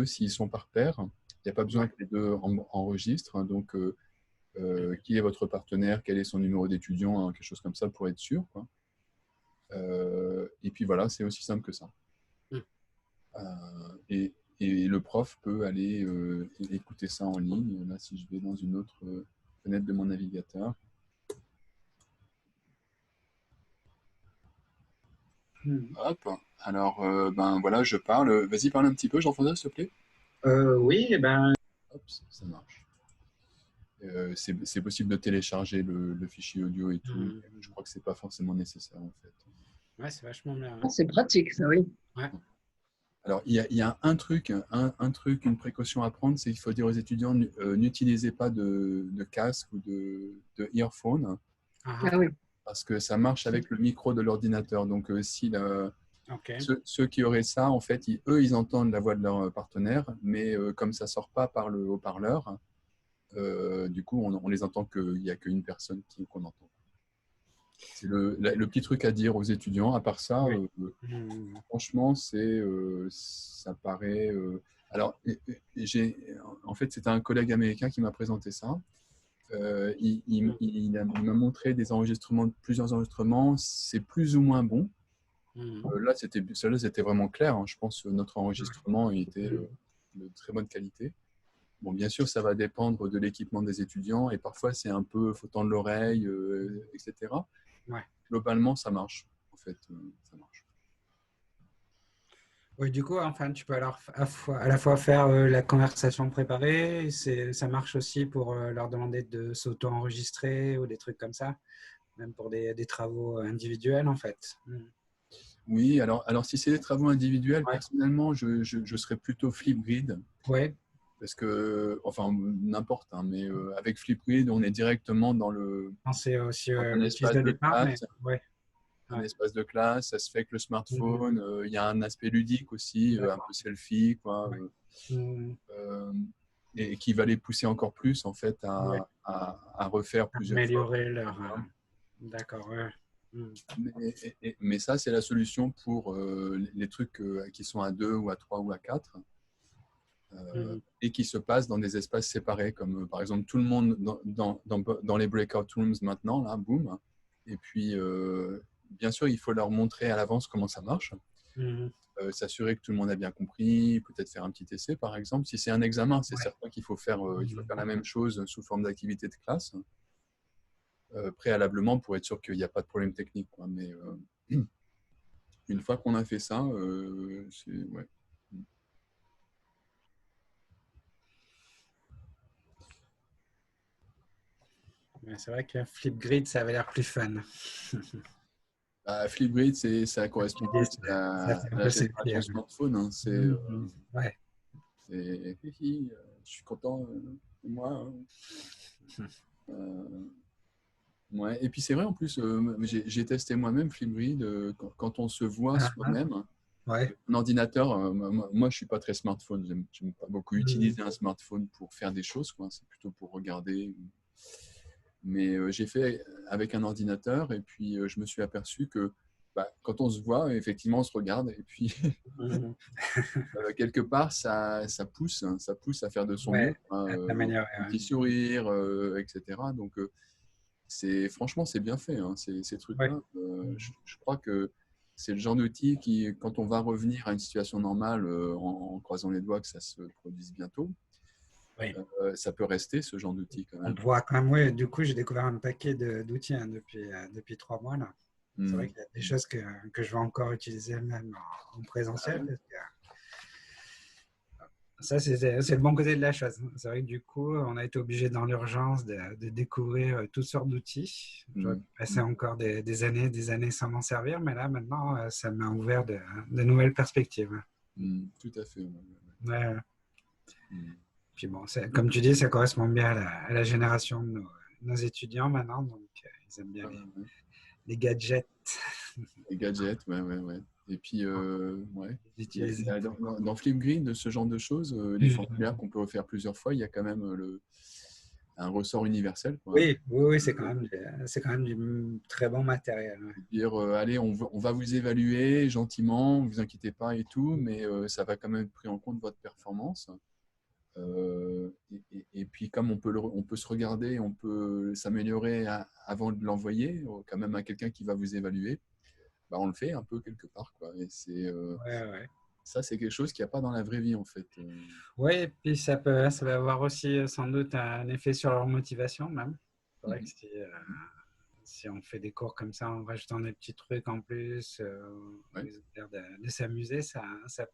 s'ils sont par paire. Il n'y a pas besoin Ouais. que les deux enregistrent, hein. Donc qui est votre partenaire, quel est son numéro d'étudiant, hein, quelque chose comme ça pour être sûr, quoi. Et puis voilà, c'est aussi simple que ça. Mhm. Et le prof peut aller écouter ça en ligne. Là, si je vais dans une autre fenêtre de mon navigateur. Mhm. Hop. Alors, ben voilà, je parle. Vas-y, parle un petit peu, Jean-François, s'il te plaît. Oui, eh ben, Hop, ça marche. C'est possible de télécharger le fichier audio et tout, mais je mhm. crois que c'est pas forcément nécessaire en fait. Ouais, c'est vachement bien. Ah, Ouais. c'est pratique, ça, oui. Ouais. Alors, il y a un truc, une précaution à prendre, c'est qu'il faut dire aux étudiants n'utilisez pas de casque ou de earphone. Ah oui. parce que ça marche avec le micro de l'ordinateur. Donc, ceux qui auraient ça, en fait, ils entendent la voix de leur partenaire, mais comme ça ne sort pas par le haut-parleur, du coup, on les entend qu'il n'y a qu'une personne qu'on entend. C'est le petit truc à dire aux étudiants. À part ça, franchement, ça paraît… alors, en fait, c'était un collègue américain qui m'a présenté ça. Il m'a montré plusieurs enregistrements. C'est plus ou moins bon. Là, c'était vraiment clair. Hein. Je pense que notre enregistrement était de très bonne qualité. Bon, bien sûr, ça va dépendre de l'équipement des étudiants et parfois, c'est un peu faut tendre l'oreille, etc. Ouais. Globalement, ça marche. En fait, ça marche. Oui, du coup, enfin, tu peux alors à la fois faire la conversation préparée, ça marche aussi pour leur demander de s'auto-enregistrer ou des trucs comme ça, même pour des travaux individuels, en fait. Oui, alors si c'est des travaux individuels, personnellement, je serais plutôt Flipgrid. Oui. Parce que, enfin, n'importe, hein, mais avec Flipgrid, on est directement dans c'est aussi un espace de classe. Un espace de classe, ça se fait avec le smartphone. Il y a un aspect ludique aussi, un peu selfie, quoi. Et qui va les pousser encore plus, en fait, à refaire plusieurs améliorer leur… D'accord, mais ça, c'est la solution pour les trucs qui sont à 2 ou à 3 ou à 4 et qui se passent dans des espaces séparés, comme par exemple tout le monde dans les breakout rooms maintenant, là, boum. Et puis, bien sûr, il faut leur montrer à l'avance comment ça marche. S'assurer que tout le monde a bien compris, peut-être faire un petit essai, par exemple. Si c'est un examen, c'est certain qu'il faut faire la même chose sous forme d'activité de classe. Préalablement pour être sûr qu'il n'y a pas de problème technique, quoi. Mais une fois qu'on a fait ça, ouais. C'est vrai que Flipgrid, ça avait l'air plus fun. Flipgrid, ça correspond plus à la génération smartphone. Hein. Ouais. Je suis content de moi. Ouais. Et puis c'est vrai en plus, j'ai testé moi-même Flipgrid quand on se voit soi-même. Un ordinateur, moi je suis pas très smartphone, j'aime pas beaucoup utiliser un smartphone pour faire des choses, quoi. C'est plutôt pour regarder. Mais j'ai fait avec un ordinateur et puis je me suis aperçu que quand on se voit, effectivement on se regarde et puis quelque part ça pousse à faire de son mieux, un petit sourire, etc. Donc franchement c'est bien fait, hein, ces trucs-là. Je crois que c'est le genre d'outil qui, quand on va revenir à une situation normale, en croisant les doigts que ça se produise bientôt, ça peut rester ce genre d'outil quand même. On voit quand même, du coup j'ai découvert un paquet d'outils depuis 3 mois là. C'est vrai qu'il y a des choses que je vais encore utiliser même en présentiel. Parce que ça, c'est le bon côté de la chose. C'est vrai que du coup, on a été obligé dans l'urgence de découvrir toutes sortes d'outils. J'aurais passé encore des années sans m'en servir, mais là, maintenant, ça m'a ouvert de nouvelles perspectives. Tout à fait. Puis bon, comme tu dis, ça correspond bien à la génération de nos étudiants maintenant, donc ils aiment bien les gadgets. Les gadgets, ouais. Et puis, dans Flipgrid, ce genre de choses, les formulaires qu'on peut refaire plusieurs fois, il y a quand même un ressort universel, quoi. Oui, c'est quand même du très bon matériel. Dire, allez, on va vous évaluer gentiment, ne vous inquiétez pas et tout, mais ça va quand même être pris en compte votre performance. Et puis, comme on peut se regarder, on peut s'améliorer avant de l'envoyer, quand même à quelqu'un qui va vous évaluer. On le fait un peu quelque part, quoi. Et ça, c'est quelque chose qu'il n'y a pas dans la vraie vie, en fait. Oui, et puis ça va avoir aussi sans doute un effet sur leur motivation, même. C'est vrai que si on fait des cours comme ça, en rajoutant des petits trucs en plus, de s'amuser, ça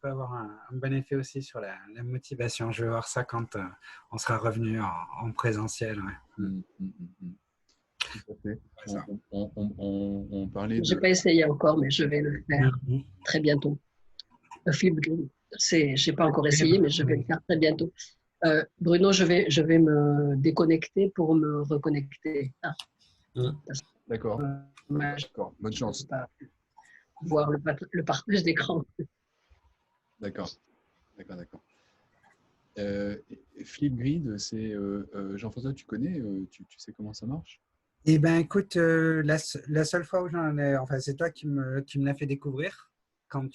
peut avoir un bon effet aussi sur la motivation. Je vais voir ça quand on sera revenu en présentiel. Tout à fait. On parlait Je n'ai pas essayé encore, mais je vais le faire très bientôt. Flipgrid, je n'ai pas encore essayé, mais je vais le faire très bientôt. Bruno, je vais me déconnecter pour me reconnecter. D'accord, Dommage d'accord. Bonne de ne chance. pas voir le partage d'écran. D'accord, d'accord, d'accord. Flipgrid, c'est Jean-François, tu connais, tu sais comment ça marche? Eh ben, écoute, la seule fois où j'en ai, enfin, c'est toi qui me l'as fait découvrir. Quand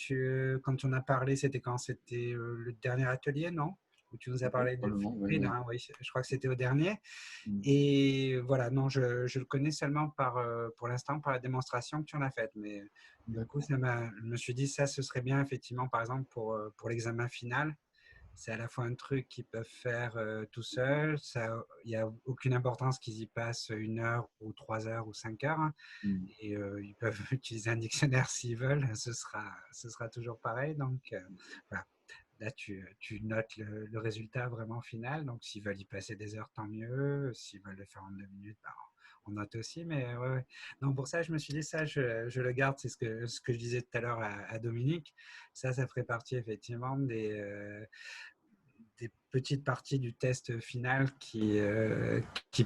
on a parlé, c'était quand? C'était le dernier atelier, non? Où tu nous as Ouais, parlé de probablement, ouais, Flipgrid, ouais. hein, oui, je crois que c'était au dernier. Mm. Et voilà, non, je le connais seulement pour l'instant, par la démonstration que tu en as faite. Mais du coup, D'accord. je me suis dit, ça, ce serait bien, effectivement, par exemple, pour l'examen final. C'est à la fois un truc qu'ils peuvent faire tout seuls. Il n'y a aucune importance qu'ils y passent 1 heure ou 3 heures ou 5 heures, hein. Mm. Et ils peuvent utiliser un dictionnaire s'ils veulent. Ce sera toujours pareil. Donc, voilà. Là, tu notes le résultat vraiment final. Donc, s'ils veulent y passer des heures, tant mieux. S'ils veulent le faire en 2 minutes, bah, on note aussi. Mais ouais, ouais. Non, pour ça, je me suis dit, ça, je le garde. C'est ce que je disais tout à l'heure à Dominique. Ça ferait partie effectivement des petites parties du test final qui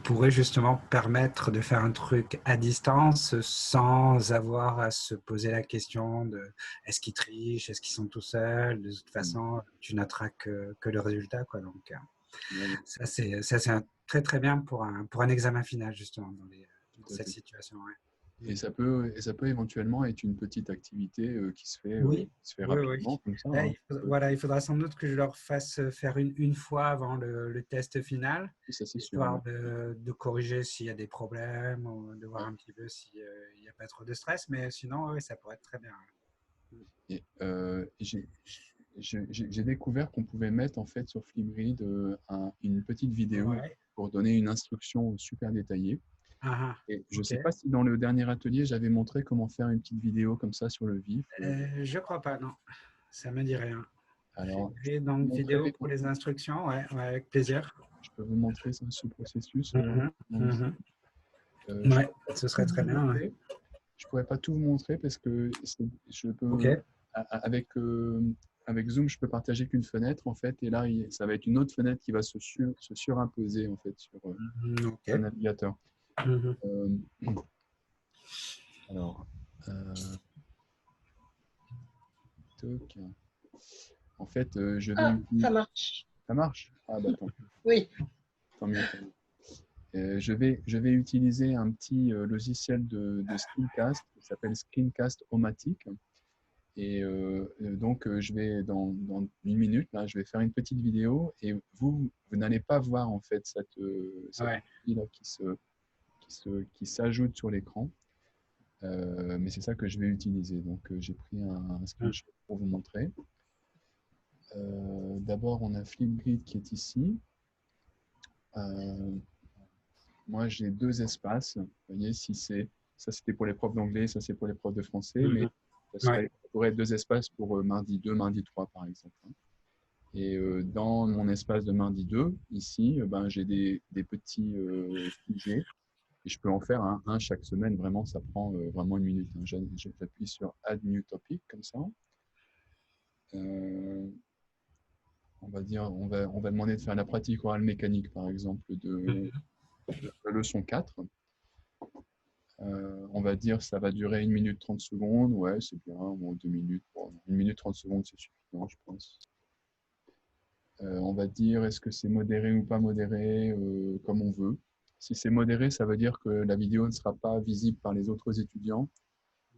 pourraient justement permettre de faire un truc à distance sans avoir à se poser la question de est-ce qu'ils trichent, est-ce qu'ils sont tout seuls. De toute Mm. façon, tu noteras que le résultat, quoi. Donc, Ouais, ouais, ça c'est très très bien pour un examen final, justement, dans tout à cette fait. situation. Ouais. Et ça peut éventuellement être une petite activité Oui, qui se fait oui, oui. rapidement, comme ça, Là, hein. voilà, il faudra sans doute que je leur fasse faire une fois avant le test final, Ça, c'est sûr, ouais. histoire de corriger s'il y a des problèmes ou de voir Ouais. un petit peu s'il n'y a pas trop de stress. Mais sinon, oui, ça pourrait être très bien. Et j'ai découvert qu'on pouvait mettre en fait sur Flipgrid une petite vidéo Ouais. pour donner une instruction super détaillée. Ah, ah, Et je ne ok. sais pas si dans le dernier atelier, j'avais montré comment faire une petite vidéo comme ça sur le vif. Je crois pas, non. Ça me dit rien. Alors, je Filmer, peux vous donc vidéo montrer, pour les instructions, ouais, ouais, avec plaisir. ce processus. Mhm, mhm. Je Ouais, pourrais pas ce tout serait très vous bien. Ouais. montrer. Je pourrais pas tout vous montrer parce que je Ok. peux avec Zoom, je peux partager qu'une fenêtre en fait, et là, ça va être une autre fenêtre qui va se surimposer en fait sur Ok. le navigateur. Mhm. Euh, alors, euh, toc. En fait, je vais Ah, utiliser. ça marche. Ça marche? Ah bah Oui. tant mieux. Tant mieux. Je vais utiliser un petit logiciel de screencast qui s'appelle Screencast-O-Matic. Et donc, je vais, dans 1 minute, là, je vais faire une petite vidéo et vous n'allez pas voir en fait cette Ouais. partie-là qui s'ajoute sur l'écran. Mais c'est ça que je vais utiliser. Donc, j'ai pris un screenshot pour vous montrer. D'abord, on a Flipgrid qui est ici. Euh, Moi, j'ai 2 espaces. Vous voyez, ça, c'était pour les profs d'anglais, ça, c'est pour les profs de français, mais Mhm. Ouais. ça pourrait être 2 espaces pour mardi 2, mardi 3, par exemple, hein. Et dans mon espace de mardi 2, ici, ben, j'ai des petits sujets et je peux en faire un chaque semaine. Vraiment, ça prend vraiment 1 minute, hein. J'appuie sur Add New Topic, comme ça. Euh, on va dire, on va demander de faire la pratique orale mécanique, par exemple, de Mhm. la leçon 4. On va dire ça va durer 1 minute 30 secondes. Ouais, c'est bien. Bon, 2 minutes. Bon, 1 minute 30 secondes, c'est suffisant, je pense. On va dire est-ce que c'est modéré ou pas modéré, comme on veut. Si c'est modéré, ça veut dire que la vidéo ne sera pas visible par les autres étudiants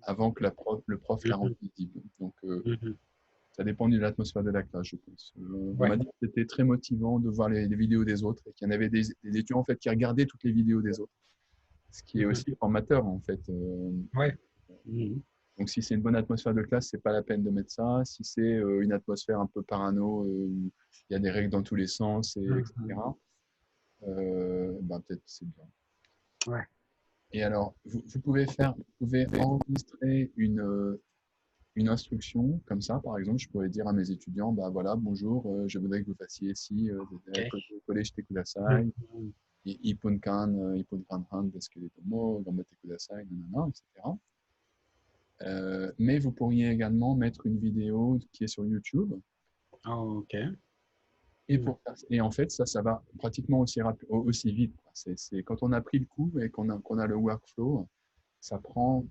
avant que le prof la rende Mhm. visible. Donc, Mhm. ça dépend de l'atmosphère de la classe, je pense. On Ouais. m'a dit que c'était très motivant de voir les vidéos des autres et qu'il y en avait des étudiants en fait, qui regardaient toutes les vidéos des autres, ce qui est Mhm. aussi formateur en fait. Ouais. Mhm. Donc, si c'est une bonne atmosphère de classe, c'est pas la peine de mettre ça. Si c'est une atmosphère un peu parano, où il y a des règles dans tous les sens, etc., Mhm. ben, peut-être c'est bien. Ouais. Et alors, vous pouvez enregistrer une instruction comme ça. Par exemple, je pourrais dire à mes étudiants, bah voilà, bonjour, je voudrais que vous fassiez ici, Ok. collège te kudasai, Mhm. ipun kan desu keredomo, gambate kudasai, nanana, etc. Mais vous pourriez également mettre une vidéo qui est sur YouTube. Oh, ok. Et en fait, ça va pratiquement aussi vite, quoi. C'est quand on a pris le coup et qu'on a le workflow, ça prend,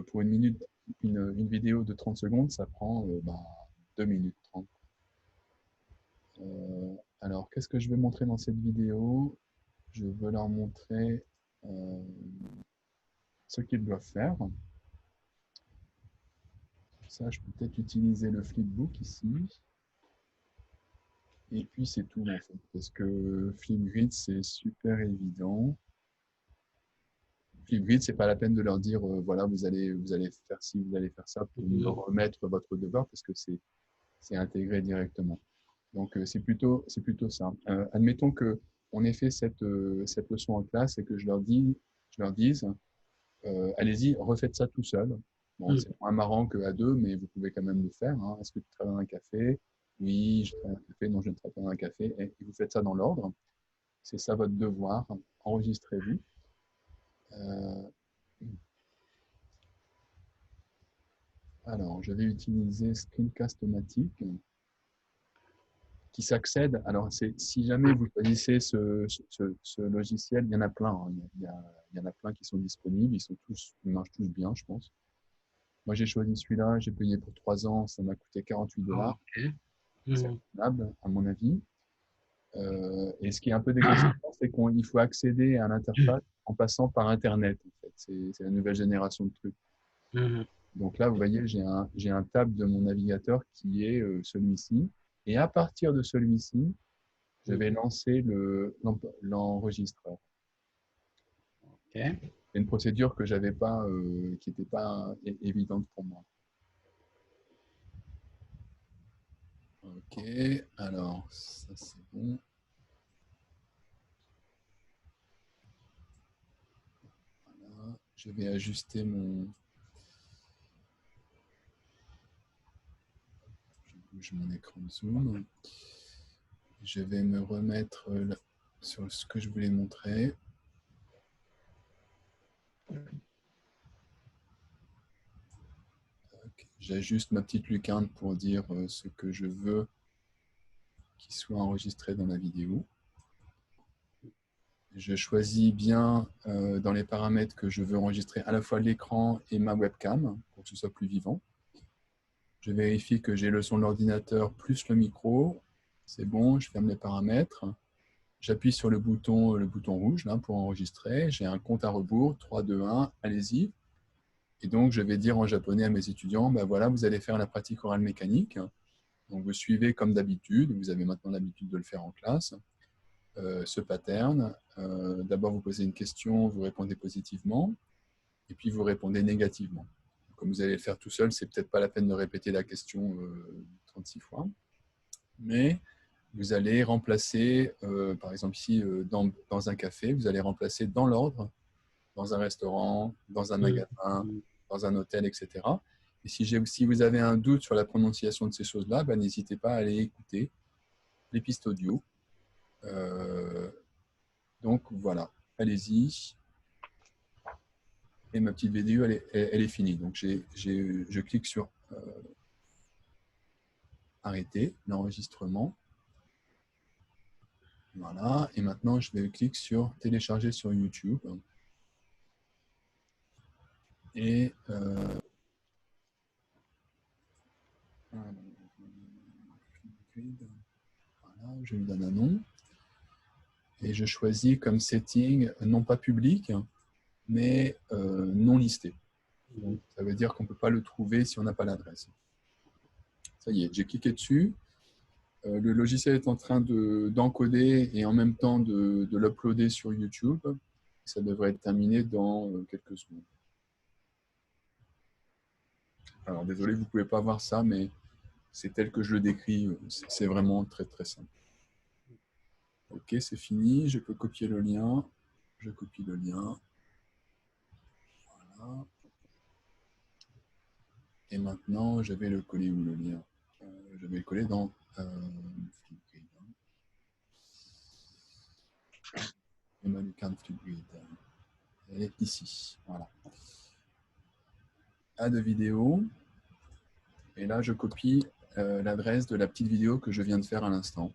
pour une minute, une vidéo de 30 secondes, ça prend 2 minutes 30. Alors, qu'est-ce que je vais montrer dans cette vidéo? Je veux leur montrer ce qu'ils doivent faire. Ça, je peux peut-être utiliser le flipbook ici. Et puis, c'est tout, en fait. Parce que Flipgrid, c'est super évident. Flipgrid, c'est pas la peine de leur dire, voilà, vous allez faire ci, vous allez faire ça pour me remettre votre devoir, parce que c'est intégré directement. Donc, c'est plutôt ça. Admettons qu'on ait fait cette leçon en classe et que je leur dise, allez-y, refaites ça tout seul. Bon, c'est moins marrant qu'à deux, mais vous pouvez quand même le faire. Hein. Est-ce que tu travailles dans un café? Oui, je travaille dans un café. Non, je ne travaille pas dans un café. Et vous faites ça dans l'ordre. C'est ça votre devoir. Enregistrez-vous. Alors, je vais utiliser Screencast-O-Matic qui s'accède. Alors, si jamais vous choisissez ce logiciel, il y en a plein. Hein. Il y en a plein qui sont disponibles. Ils marchent tous bien, je pense. Moi, j'ai choisi celui-là. J'ai payé pour 3 ans. Ça m'a coûté $48. Okay. C'est raisonnable, à mon avis. Et ce qui est un peu déconcertant, c'est qu'il faut accéder à l'interface en passant par Internet. En fait. C'est la nouvelle génération de trucs. Donc là, vous voyez, j'ai un tab de mon navigateur qui est celui-ci. Et à partir de celui-ci, je vais lancer l'enregistreur. C'est une procédure que j'avais pas, qui n'était pas évidente pour moi. Ok, alors ça c'est bon. Voilà. Je vais ajuster je bouge mon écran de zoom. Je vais me remettre sur ce que je voulais montrer. J'ajuste ma petite lucarne pour dire ce que je veux qu'il soit enregistré dans la vidéo. Je choisis bien dans les paramètres que je veux enregistrer à la fois l'écran et ma webcam pour que ce soit plus vivant. Je vérifie que j'ai le son de l'ordinateur plus le micro. C'est bon, je ferme les paramètres. J'appuie sur le bouton rouge là, pour enregistrer. J'ai un compte à rebours, 3, 2, 1, allez-y. Et donc, je vais dire en japonais à mes étudiants, ben voilà, vous allez faire la pratique orale mécanique. Donc, vous suivez comme d'habitude. Vous avez maintenant l'habitude de le faire en classe. Ce pattern. D'abord, vous posez une question, vous répondez positivement. Et puis, vous répondez négativement. Comme vous allez le faire tout seul, c'est peut-être pas la peine de répéter la question 36 fois. Mais vous allez remplacer, par exemple ici, dans un café, vous allez remplacer dans l'ordre, dans un restaurant, dans un magasin, dans un hôtel, etc. Et si vous avez un doute sur la prononciation de ces choses-là, ben, n'hésitez pas à aller écouter les pistes audio. Donc voilà, allez-y. Et ma petite vidéo, elle est finie. Donc je clique sur arrêter l'enregistrement. Voilà, et maintenant je vais cliquer sur télécharger sur YouTube. Et voilà, je lui donne un nom. Et je choisis comme setting non pas public, mais non listé. Donc, ça veut dire qu'on ne peut pas le trouver si on n'a pas l'adresse. Ça y est, j'ai cliqué dessus. Le logiciel est en train d'encoder et en même temps de l'uploader sur YouTube. Ça devrait être terminé dans quelques secondes. Alors désolé, vous ne pouvez pas voir ça, mais c'est tel que je le décris. C'est vraiment très très simple. Ok, c'est fini. Je peux copier le lien. Je copie le lien. Voilà. Et maintenant, je vais le coller où le lien? Je vais le coller dans Flipgrid. Et ma lucarne Flipgrid. Elle est ici. Voilà. Add vidéo. Et là, je copie l'adresse de la petite vidéo que je viens de faire à l'instant.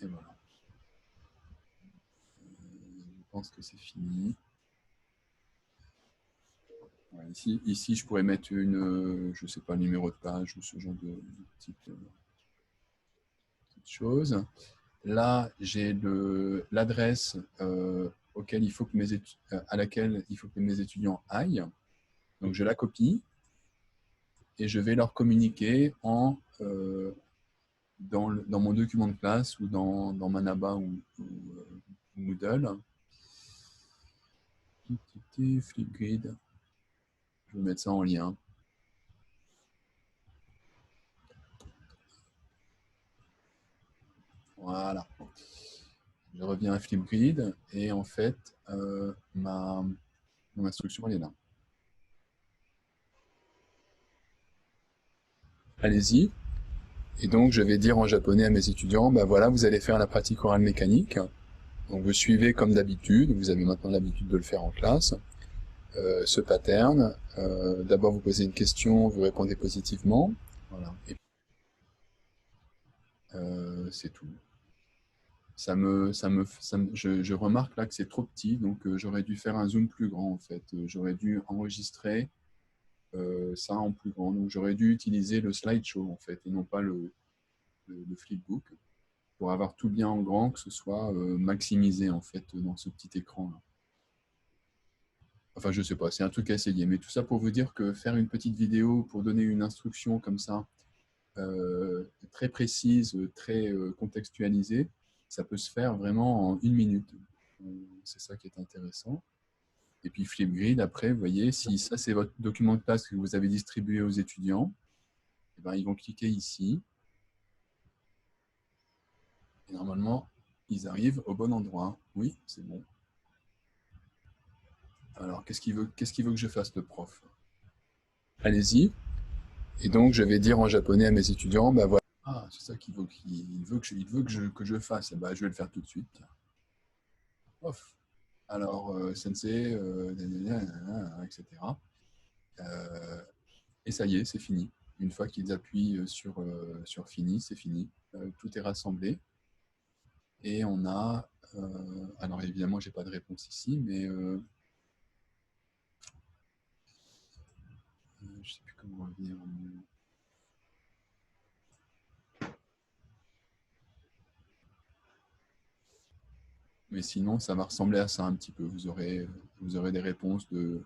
Et voilà. pense que c'est fini. Ouais, ici, je pourrais mettre une, je sais pas, numéro de page ou ce genre de petite chose. Là, j'ai l'adresse auquel il faut que à laquelle il faut que mes étudiants aillent. Donc, je la copie et je vais leur communiquer dans mon document de classe ou dans Manaba ou Moodle. Flipgrid. Je vais mettre ça en lien. Voilà. Je reviens à Flipgrid et en fait, mon instruction, elle est là. Allez-y. Et donc, je vais dire en japonais à mes étudiants, ben voilà, vous allez faire la pratique orale mécanique. Donc, vous suivez comme d'habitude, vous avez maintenant l'habitude de le faire en classe, ce pattern. D'abord, vous posez une question, vous répondez positivement. Voilà. Et c'est tout. Je remarque là que c'est trop petit, donc j'aurais dû faire un zoom plus grand en fait. J'aurais dû enregistrer ça en plus grand. Donc j'aurais dû utiliser le slideshow en fait et non pas le flipbook pour avoir tout bien en grand, que ce soit maximisé en fait dans ce petit écran là. Enfin je sais pas, c'est un truc à essayer. Mais tout ça pour vous dire que faire une petite vidéo pour donner une instruction comme ça, très précise, très contextualisée, ça peut se faire vraiment en 1 minute. C'est ça qui est intéressant. Et puis Flipgrid, après, vous voyez, si ça c'est votre document de classe que vous avez distribué aux étudiants, eh ben, ils vont cliquer ici. Et normalement, ils arrivent au bon endroit. Oui, c'est bon. Alors, qu'est-ce qu'il veut que je fasse, le prof? Allez-y. Et donc, je vais dire en japonais à mes étudiants, bah voilà. Ah, c'est ça qu'il veut, que je fasse. Eh ben, je vais le faire tout de suite. Off. Alors, sensei, etc. Et ça y est, c'est fini. Une fois qu'ils appuient sur fini, c'est fini. Tout est rassemblé. Et on a, alors évidemment, je n'ai pas de réponse ici, mais je ne sais plus comment revenir. Mais sinon, ça va ressembler à ça un petit peu. Vous aurez des réponses de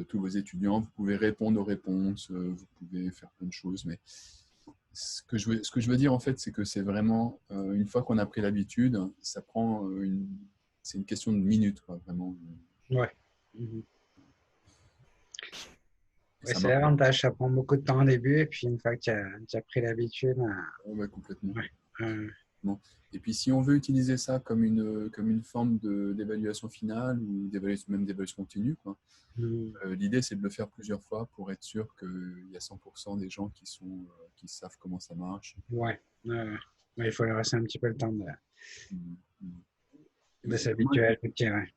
tous vos étudiants. Vous pouvez répondre aux réponses, vous pouvez faire plein de choses. Mais ce que je veux dire, en fait, c'est que c'est vraiment, une fois qu'on a pris l'habitude, ça prend c'est une question de minutes, quoi, vraiment. Ouais. Ouais, Ça c'est marche. l'avantage, ça prend beaucoup de temps au début et puis une fois que tu as pris l'habitude. Ouais, complètement. Ouais. Bon. Et puis, si on veut utiliser ça comme une forme d'évaluation finale ou même d'évaluation continue, quoi, l'idée, c'est de le faire plusieurs fois pour être sûr qu'il y a 100% des gens qui savent comment ça marche. Ouais. Il faut leur laisser un petit peu le temps de Moi, s'habituer à l'outil. Ouais.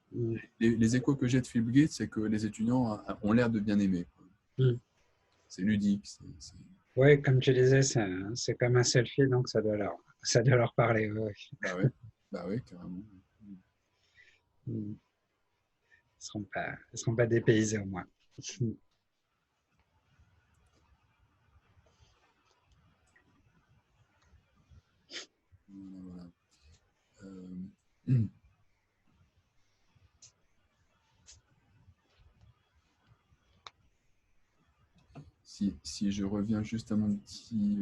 les échos que j'ai de Flipgrid, c'est que les étudiants ont l'air de bien aimer, quoi. C'est ludique. Oui, comme tu disais, c'est comme un selfie, donc ça doit leur parler. Ouais. Bah ouais, carrément. Ils seront pas dépaysés au moins. Voilà. Si je reviens juste à mon petit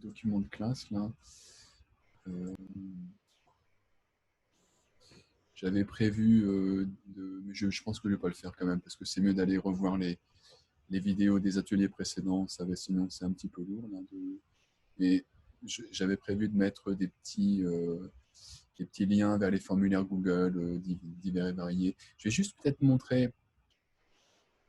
document de classe, là, j'avais prévu mais je pense que je ne vais pas le faire quand même, parce que c'est mieux d'aller revoir les vidéos des ateliers précédents, sinon c'est un petit peu lourd. Là, mais j'avais prévu de mettre des petits liens vers les formulaires Google divers et variés. Je vais juste peut-être montrer,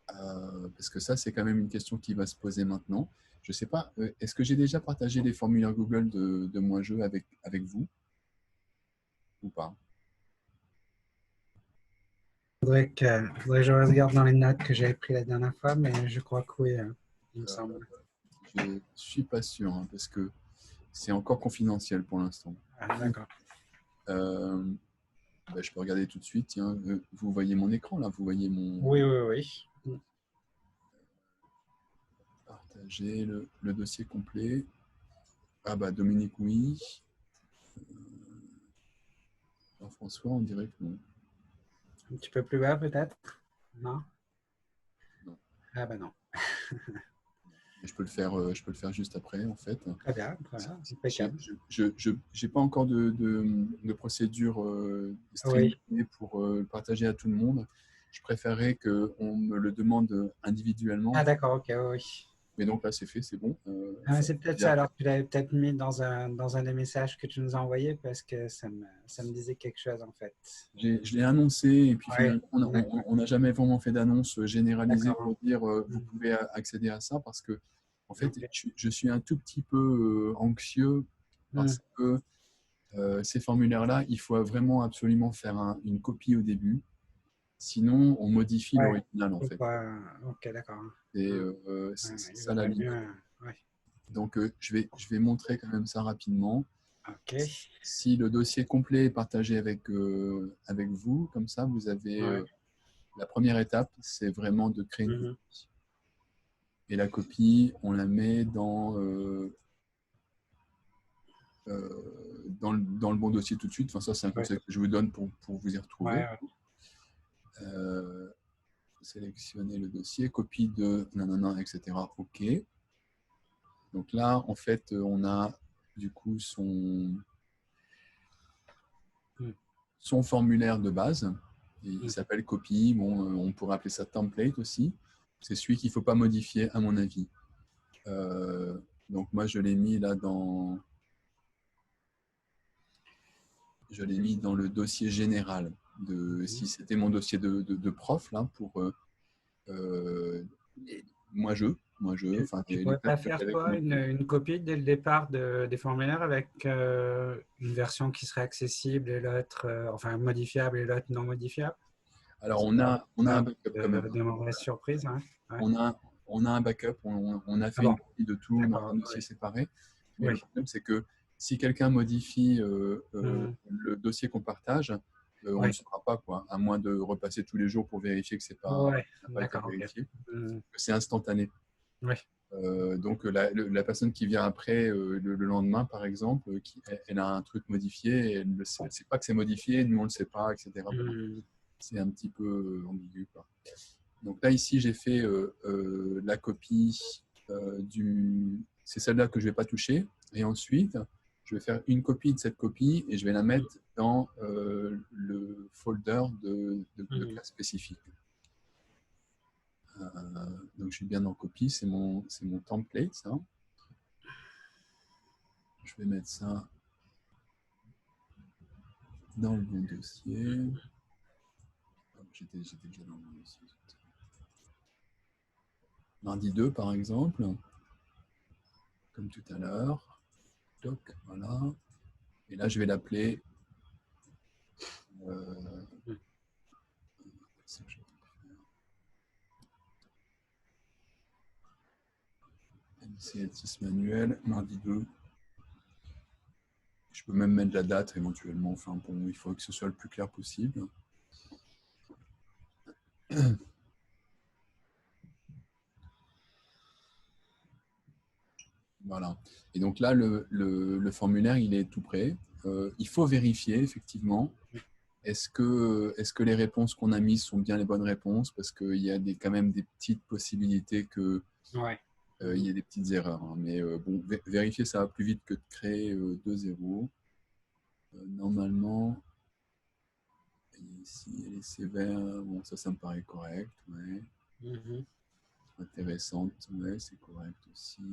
parce que ça c'est quand même une question qui va se poser maintenant. Je ne sais pas, est-ce que j'ai déjà partagé les formulaires Google de Moi Jeu avec vous ou pas? Faudrait que je regarde dans les notes que j'avais prises la dernière fois, mais je crois que oui, il me semble. Je ne suis pas sûr, hein, parce que c'est encore confidentiel pour l'instant. Ah, d'accord. Ben, je peux regarder tout de suite. Tiens, vous voyez mon écran là, vous voyez mon Oui, oui, oui. partager le dossier complet. Ah bah Dominique, oui. Jean-François, on dirait que non. Un petit peu plus bas, peut-être? Non? Non. Ah ben non. Mais je peux le faire juste après, en fait. Très bien, impeccable. Je n'ai pas encore de procédure Oui. streamée pour le partager à tout le monde. Je préférerais qu'on me le demande individuellement. Ah d'accord, ok, oui. Mais donc là, c'est fait, c'est bon. Ah, c'est peut-être ça. Alors, tu l'avais peut-être mis dans un des messages que tu nous as envoyés parce que ça me disait quelque chose en fait. Je l'ai annoncé et puis Oui, finalement, on n'a jamais vraiment fait d'annonce généralisée d'accord. pour dire vous pouvez accéder à ça parce que en fait, Ok. je suis un tout petit peu anxieux parce que ces formulaires-là, il faut vraiment absolument faire une copie au début. Sinon, on modifie Ouais. l'original en fait. Ok, d'accord. Et Ouais, c'est il ça la vaudrait limite. mieux, ouais. Donc, je vais montrer quand même ça rapidement. Ok. Si le dossier complet est partagé avec vous, comme ça, vous avez Ouais. la première étape, c'est vraiment de créer une Mhm. copie. Et la copie, on la met dans le bon dossier tout de suite. Enfin, ça, c'est un Ouais. conseil que je vous donne pour vous y retrouver. Ouais, ouais. Sélectionner le dossier, copie de nanana, etc. OK. Donc là, en fait, on a du coup son formulaire de base. Et il s'appelle copie. Bon, on pourrait appeler ça template aussi. C'est celui qu'il ne faut pas modifier, à mon avis. Donc moi, je l'ai mis là je l'ai mis dans le dossier général. Si c'était mon dossier de prof, là, pour moi, enfin, Tu les pourrais pas personnes faire avec toi moi. une copie dès le départ des formulaires avec une version qui serait accessible et l'autre, enfin modifiable et l'autre non modifiable? Alors, on a un backup quand même. De mauvaises surprises, hein. Ouais. On a un backup, on a Ah fait bon, une copie de tout dans d'accord, un dossier oui. séparé. Mais le Oui. problème, c'est que si quelqu'un modifie Mhm. le dossier qu'on partage, on ne Oui. le saura pas, quoi, à moins de repasser tous les jours pour vérifier que Ouais, ça n'a pas été d'accord, ok. vérifié. Mhm. C'est instantané. Oui. Donc la personne qui vient après, le lendemain, par exemple, elle a un truc modifié, et elle ne sait pas que c'est modifié, nous on ne le sait pas, etc. Mhm. C'est un petit peu ambigu, quoi. Donc là, ici, j'ai fait la copie c'est celle-là que je ne vais pas toucher. Et ensuite, je vais faire une copie de cette copie et je vais la mettre dans le folder de classe spécifique. Donc, je suis bien dans copie, c'est mon template, ça. Je vais mettre ça dans le bon dossier. J'étais déjà dans le bon dossier. Mardi 2, par exemple, comme tout à l'heure. Toc, voilà. Et là, je vais l'appeler MC6 manuel, mardi 2. Je peux même mettre la date éventuellement. Enfin, bon, il faut que ce soit le plus clair possible. Voilà. Et donc là, le formulaire, il est tout prêt. Il faut vérifier, effectivement. Est-ce que les réponses qu'on a mises sont bien les bonnes réponses? Parce qu'il y a quand même des petites possibilités que Ouais. il y a des petites erreurs. Hein. Mais bon, vérifier, ça va plus vite que de créer 2 zéros. Normalement, ici, elle est sévère. Bon, ça me paraît correct. Ouais. Intéressante, ouais, c'est correct aussi.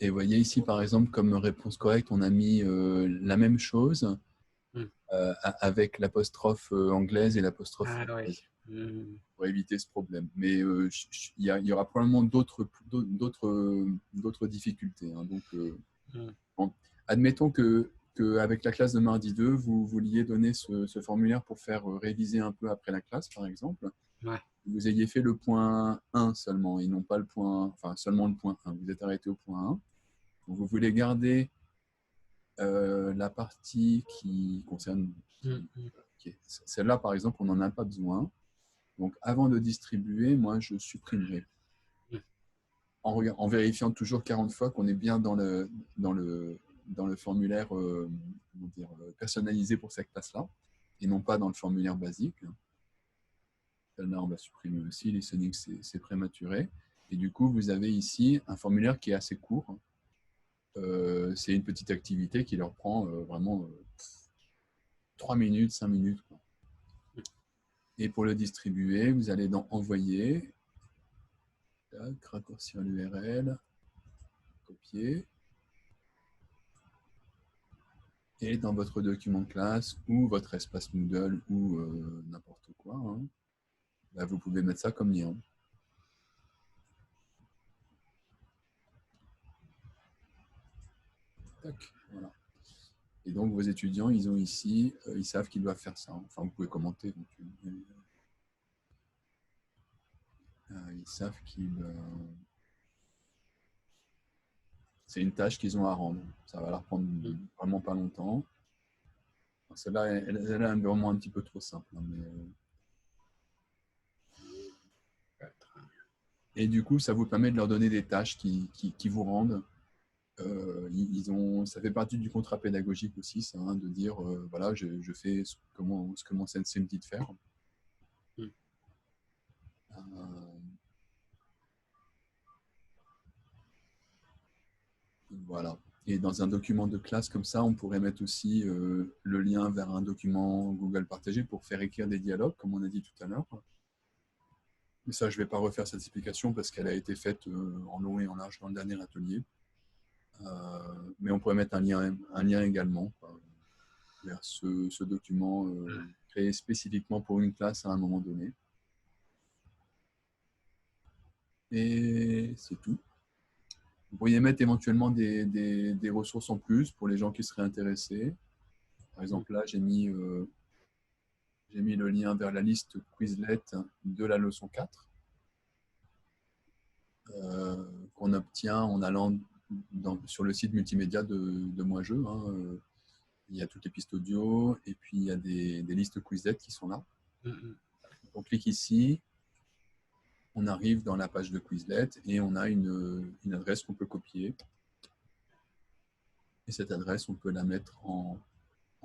Et vous voyez ici, par exemple, comme réponse correcte, on a mis la même chose avec l'apostrophe anglaise et l'apostrophe Ah française oui. pour éviter ce problème. Mais il y aura probablement d'autres difficultés. Hein. Donc, bon, admettons qu'avec la classe de mardi 2, vous vouliez donner ce formulaire pour faire réviser un peu après la classe, par exemple. Ouais. Vous ayez fait le point 1 seulement et non pas le point, enfin seulement le point 1. Vous êtes arrêté au point 1. Donc, vous voulez garder La partie qui concerne, celle-là par exemple, on n'en a pas besoin. Donc avant de distribuer, moi je supprimerai. En vérifiant toujours 40 fois qu'on est bien dans le formulaire personnalisé pour cette classe-là, et non pas dans le formulaire basique. Celle-là, on va supprimer aussi. Listening, c'est prématuré. Et du coup, vous avez ici un formulaire qui est assez court. C'est une petite activité qui leur prend vraiment 3 minutes, 5 minutes. Quoi. Et pour le distribuer, vous allez dans Envoyer, raccourcir l'URL, copier. Et dans votre document de classe ou votre espace Moodle ou n'importe quoi, hein, bah, vous pouvez mettre ça comme lien. Tac, voilà. Et donc, vos étudiants, ils ont ici, ils savent qu'ils doivent faire ça. Enfin, vous pouvez commenter. Donc, ils savent qu'ils... c'est une tâche qu'ils ont à rendre. Ça va leur prendre vraiment pas longtemps. Celle-là, elle est vraiment un petit peu trop simple. Hein, mais, et du coup, ça vous permet de leur donner des tâches qui vous rendent. Ça fait partie du contrat pédagogique aussi, ça, hein, de dire, voilà, je fais ce que mon sensei me dit de faire. Voilà. Et dans un document de classe comme ça, on pourrait mettre aussi le lien vers un document Google partagé pour faire écrire des dialogues, comme on a dit tout à l'heure. Mais ça, je ne vais pas refaire cette explication parce qu'elle a été faite en long et en large dans le dernier atelier. Mais on pourrait mettre un lien également quoi, vers ce document créé spécifiquement pour une classe à un moment donné. Et c'est tout. Vous pourriez mettre éventuellement des ressources en plus pour les gens qui seraient intéressés. Par exemple, là, j'ai mis le lien vers la liste Quizlet de la leçon 4 qu'on obtient en allant sur le site multimédia de Moi-Jeu. Hein. Il y a toutes les pistes audio et puis il y a des listes Quizlet qui sont là. On clique ici, on arrive dans la page de Quizlet et on a une adresse qu'on peut copier. Et cette adresse, on peut la mettre en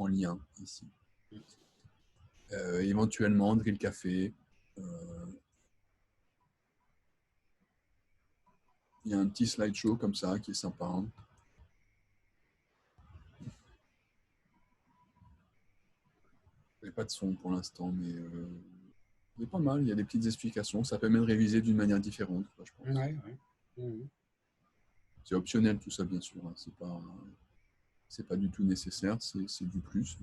lien ici. Éventuellement, Drill Café. Il y a un petit slideshow comme ça qui est sympa. Hein. Il n'y a pas de son pour l'instant, mais il est pas mal. Il y a des petites explications. Ça permet de réviser d'une manière différente, quoi, je pense. C'est optionnel tout ça, bien sûr. Hein. C'est pas du tout nécessaire. C'est du plus.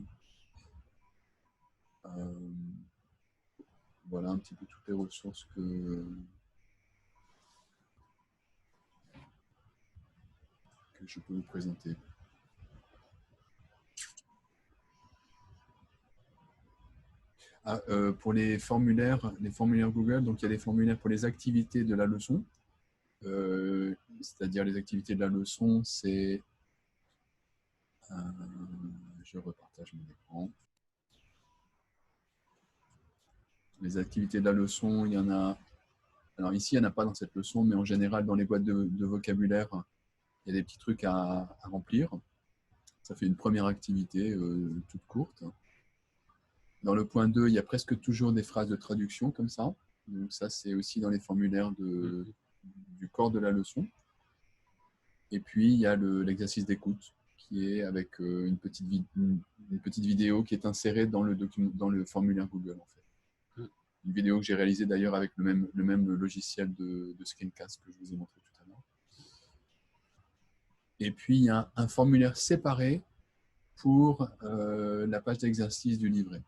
Voilà un petit peu toutes les ressources que je peux vous présenter. Pour les formulaires Google, donc il y a des formulaires pour les activités de la leçon. C'est-à-dire les activités de la leçon, c'est... je repartage mon écran. Les activités de la leçon, il y en a... Alors ici, il n'y en a pas dans cette leçon, mais en général, dans les boîtes de vocabulaire, il y a des petits trucs à remplir. Ça fait une première activité toute courte. Dans le point 2, il y a presque toujours des phrases de traduction comme ça. Donc ça, c'est aussi dans les formulaires du corps de la leçon. Et puis, il y a l'exercice d'écoute qui est avec une petite vidéo qui est insérée dans le formulaire Google, en fait. Une vidéo que j'ai réalisée d'ailleurs avec le même logiciel de screencast que je vous ai montré tout à l'heure. Et puis, il y a un formulaire séparé pour la page d'exercice du livret.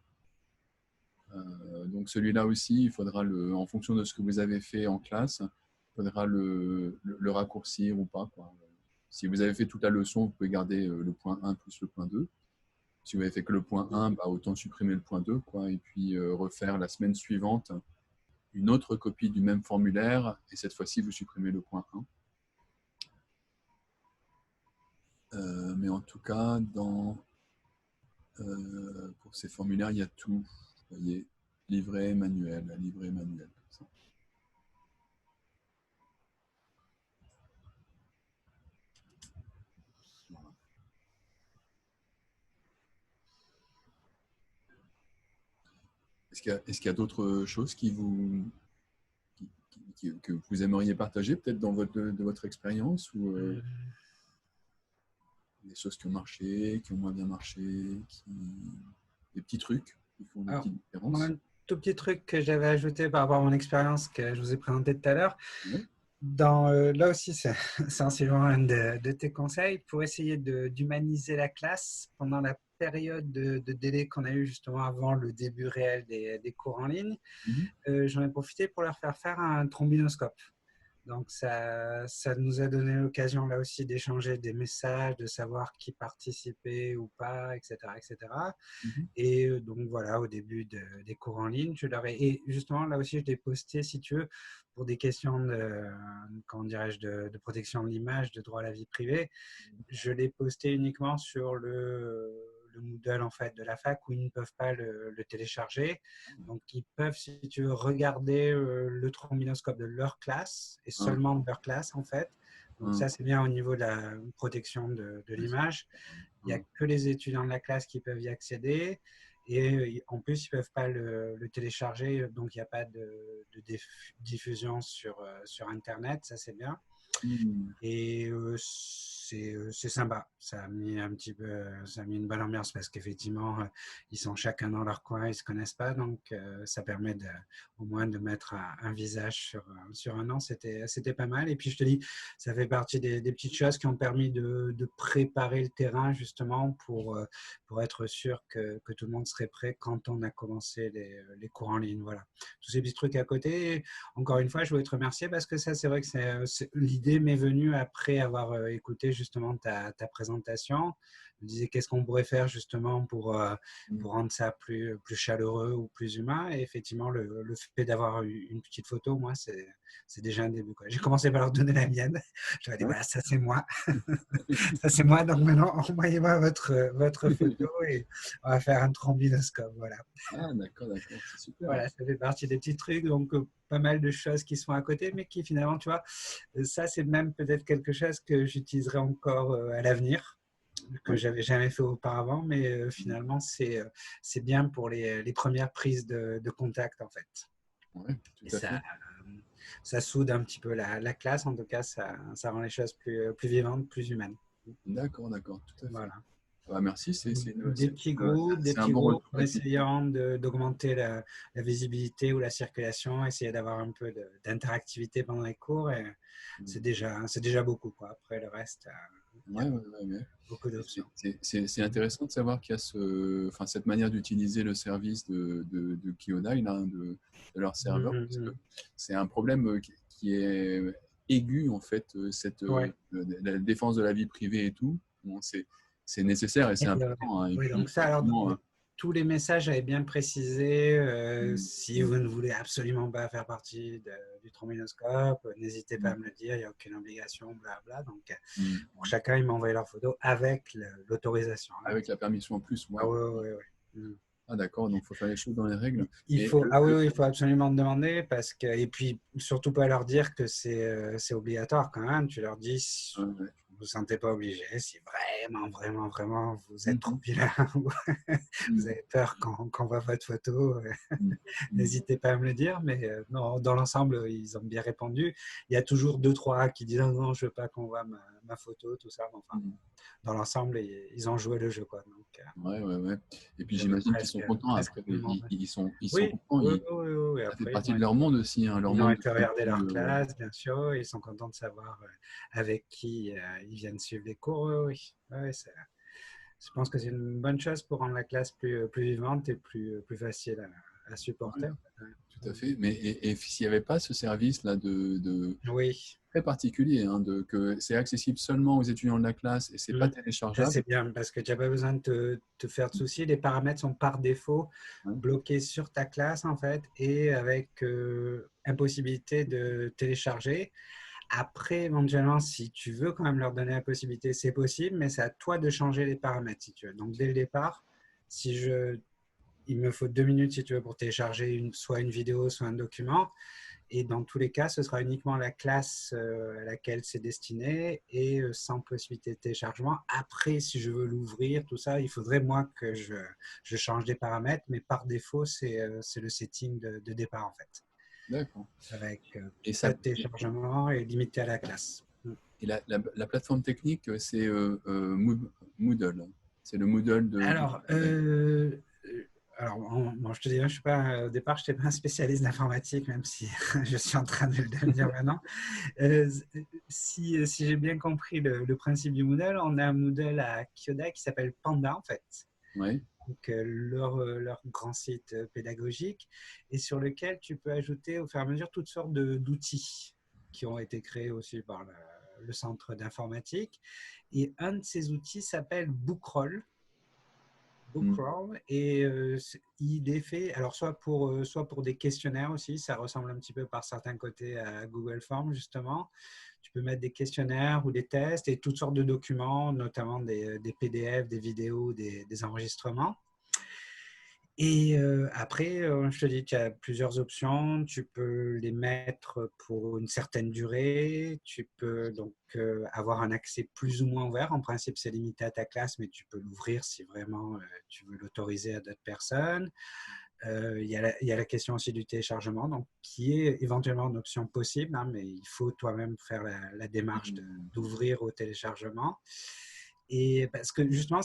Donc celui-là aussi, il faudra, en fonction de ce que vous avez fait en classe, il faudra le raccourcir ou pas, quoi. Si vous avez fait toute la leçon, vous pouvez garder le point 1 plus le point 2. Si vous avez fait que le point 1, bah, autant supprimer le point 2, quoi, et puis refaire la semaine suivante une autre copie du même formulaire, et cette fois-ci, vous supprimez le point 1. mais en tout cas, pour ces formulaires, il y a tout. Vous voyez, livret, manuel, livret, manuel. Comme ça. Voilà. Est-ce qu'il y a d'autres choses que vous aimeriez partager, peut-être de votre expérience, ou des choses qui ont marché, qui ont moins bien marché, des petits trucs qui font des petites différences? Un tout petit truc que j'avais ajouté par rapport à mon expérience que je vous ai présenté tout à l'heure. Oui. Là aussi, c'est sensiblement un de tes conseils pour essayer d'humaniser la classe pendant la période de délai qu'on a eu justement avant le début réel des cours en ligne. J'en ai profité pour leur faire faire un trombinoscope. Donc, ça nous a donné l'occasion là aussi d'échanger des messages, de savoir qui participait ou pas, etc. etc. Et donc, voilà, au début des cours en ligne, et justement, là aussi, je l'ai posté, si tu veux, pour des questions comment dirais-je, de protection de l'image, de droit à la vie privée. Je l'ai posté uniquement sur le Moodle en fait, de la fac où ils ne peuvent pas le télécharger. Donc, ils peuvent, si tu veux, regarder le trombinoscope de leur classe et seulement de leur classe en fait. Donc, ça, c'est bien au niveau de la protection de l'image. Il n'y a que les étudiants de la classe qui peuvent y accéder. Et en plus, ils ne peuvent pas le télécharger, donc il n'y a pas de diffusion sur Internet, ça c'est bien. Et c'est sympa. Ça a mis ça a mis une bonne ambiance parce qu'effectivement, ils sont chacun dans leur coin, ils ne se connaissent pas. Donc, ça permet au moins de mettre un visage sur un an. C'était pas mal. Et puis, je te dis, ça fait partie des petites choses qui ont permis de préparer le terrain justement pour être sûr que tout le monde serait prêt quand on a commencé les cours en ligne. Voilà. Tous ces petits trucs à côté. Encore une fois, je voulais te remercier parce que ça, c'est vrai que l'idée m'est venue après avoir écouté justement ta présentation. Je me disais qu'est-ce qu'on pourrait faire justement pour rendre ça plus chaleureux ou plus humain. Et effectivement, le fait d'avoir une petite photo, moi, c'est déjà un début. J'ai commencé par leur donner la mienne. Je leur ai dit, voilà, ça c'est moi. Ça c'est moi. Donc maintenant, envoyez-moi votre photo et on va faire un trombinoscope. Voilà. Ah, d'accord, c'est super. Voilà, ça fait partie des petits trucs, donc pas mal de choses qui sont à côté, mais qui finalement, tu vois, ça c'est même peut-être quelque chose que j'utiliserai encore à l'avenir, que j'avais jamais fait auparavant, mais finalement c'est bien pour les premières prises de contact en fait. Ouais, tout à fait. Ça soude un petit peu la classe, en tout cas ça rend les choses plus vivantes, plus humaines. D'accord, tout à fait. Voilà. Ah, merci, Des petits groupes en essayant d'augmenter la visibilité ou la circulation, essayer d'avoir un peu d'interactivité pendant les cours. Et c'est déjà beaucoup, quoi. Après, le reste, beaucoup d'options. C'est intéressant de savoir qu'il y a cette manière d'utiliser le service de Kyodai, là, de leur serveur, parce que c'est un problème qui est aigu, en fait, la défense de la vie privée et tout. Bon, c'est nécessaire et c'est important. Hein. Oui, donc ça, alors, tous les messages avaient bien précisé, si vous ne voulez absolument pas faire partie du trombinoscope, n'hésitez pas à me le dire, il n'y a aucune obligation, blabla. Donc, pour chacun, ils m'ont envoyé leur photo avec l'autorisation. Avec la permission en plus. Ouais. Ah oui. Ah d'accord, donc il faut faire les choses dans les règles. Il faut absolument demander parce que, et puis surtout pas leur dire que c'est obligatoire quand même. Tu leur dis, vous ne vous sentez pas obligé, si vraiment vous êtes trop vilain, vous avez peur qu'on voit votre photo, n'hésitez pas à me le dire. Mais non, dans l'ensemble, ils ont bien répondu. Il y a toujours 2-3 qui disent non, je veux pas qu'on voit ma photo, tout ça. Enfin, dans l'ensemble, ils ont joué le jeu, quoi. Donc, ouais. Et puis j'imagine qu'ils sont contents après. Ils sont contents. Oui. Ça fait partie de leur monde aussi. Hein, ils ont été regarder leur classe, bien sûr. Ils sont contents de savoir avec qui ils viennent suivre les cours. Oui. Je pense que c'est une bonne chose pour rendre la classe plus vivante et plus facile à supporter. Tout à fait. Mais s'il n'y avait pas ce service-là très particulier, hein, que c'est accessible seulement aux étudiants de la classe et c'est pas téléchargeable. Ça, c'est bien parce que tu n'as pas besoin de te faire de soucis. Les paramètres sont par défaut bloqués sur ta classe en fait et avec impossibilité de télécharger. Après, éventuellement, si tu veux quand même leur donner la possibilité, c'est possible, mais c'est à toi de changer les paramètres si tu veux. Donc, dès le départ, il me faut 2 minutes si tu veux pour télécharger soit une vidéo, soit un document. Et dans tous les cas, ce sera uniquement la classe à laquelle c'est destiné et sans possibilité de téléchargement. Après, si je veux l'ouvrir, tout ça, il faudrait moi que je change des paramètres, mais par défaut, c'est le setting de départ en fait, D'accord. avec Et, pas ça, de téléchargement et limité à la classe. et la plateforme technique, c'est Moodle. C'est le Moodle Alors, bon, je te dis, je suis pas, au départ, je n'étais pas un spécialiste d'informatique, même si je suis en train de le devenir maintenant. Euh, si j'ai bien compris le principe du Moodle, on a un Moodle à Kyoda qui s'appelle Panda, en fait. Ouais. Donc, leur grand site pédagogique, et sur lequel tu peux ajouter au fur et à mesure toutes sortes d'outils qui ont été créés aussi par le centre d'informatique. Et un de ces outils s'appelle Bookroll. Bookroll, et il est fait alors soit pour des questionnaires aussi, ça ressemble un petit peu par certains côtés à Google Forms justement. Tu peux mettre des questionnaires ou des tests et toutes sortes de documents, notamment des PDF, des vidéos, des enregistrements. Et après, je te dis, tu as plusieurs options. Tu peux les mettre pour une certaine durée. Tu peux donc avoir un accès plus ou moins ouvert. En principe, c'est limité à ta classe, mais tu peux l'ouvrir si vraiment tu veux l'autoriser à d'autres personnes. Il y a la question aussi du téléchargement, donc, qui est éventuellement une option possible, hein, mais il faut toi-même faire la démarche d'ouvrir au téléchargement. Et parce que justement,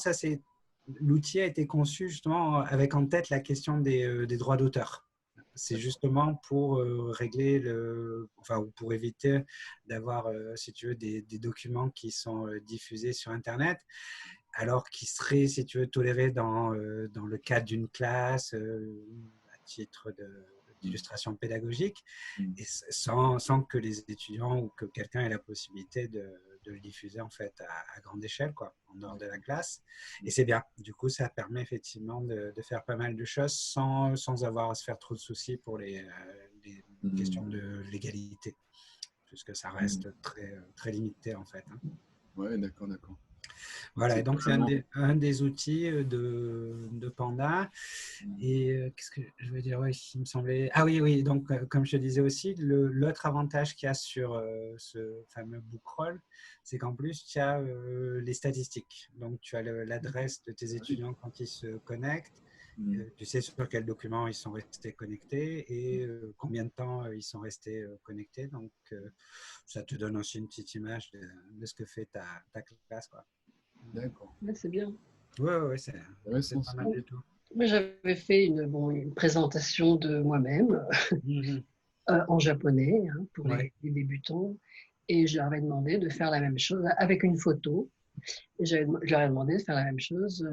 l'outil a été conçu justement avec en tête la question des droits d'auteur. C'est justement pour régler ou pour éviter d'avoir, si tu veux, des documents qui sont diffusés sur Internet, alors qu'ils seraient, si tu veux, tolérés dans le cadre d'une classe à titre d'illustration pédagogique, et sans que les étudiants ou que quelqu'un ait la possibilité de le diffuser en fait à grande échelle, quoi, en dehors de la classe. Et c'est bien. Du coup, ça permet effectivement de faire pas mal de choses sans avoir à se faire trop de soucis pour les questions de légalité, puisque ça reste très, très limité en fait. Hein. Ouais, d'accord, d'accord. Voilà, et donc c'est vraiment... un des outils de Panda. Et qu'est-ce que je veux dire? Oui, il me semblait. Ah oui, oui, donc comme je te disais aussi, l'autre avantage qu'il y a sur ce fameux Bookroll, c'est qu'en plus, tu as les statistiques. Donc, tu as l'adresse de tes étudiants quand ils se connectent. Tu sais sur quels documents ils sont restés connectés et combien de temps ils sont restés connectés. Donc, ça te donne aussi une petite image de ce que fait ta classe, quoi. D'accord. Ouais, c'est bien. Ouais, c'est pas mal du tout. Moi, j'avais fait une présentation de moi-même en japonais pour Ouais. les débutants, et je leur avais demandé de faire la même chose avec une photo. Et je leur ai demandé de faire la même chose.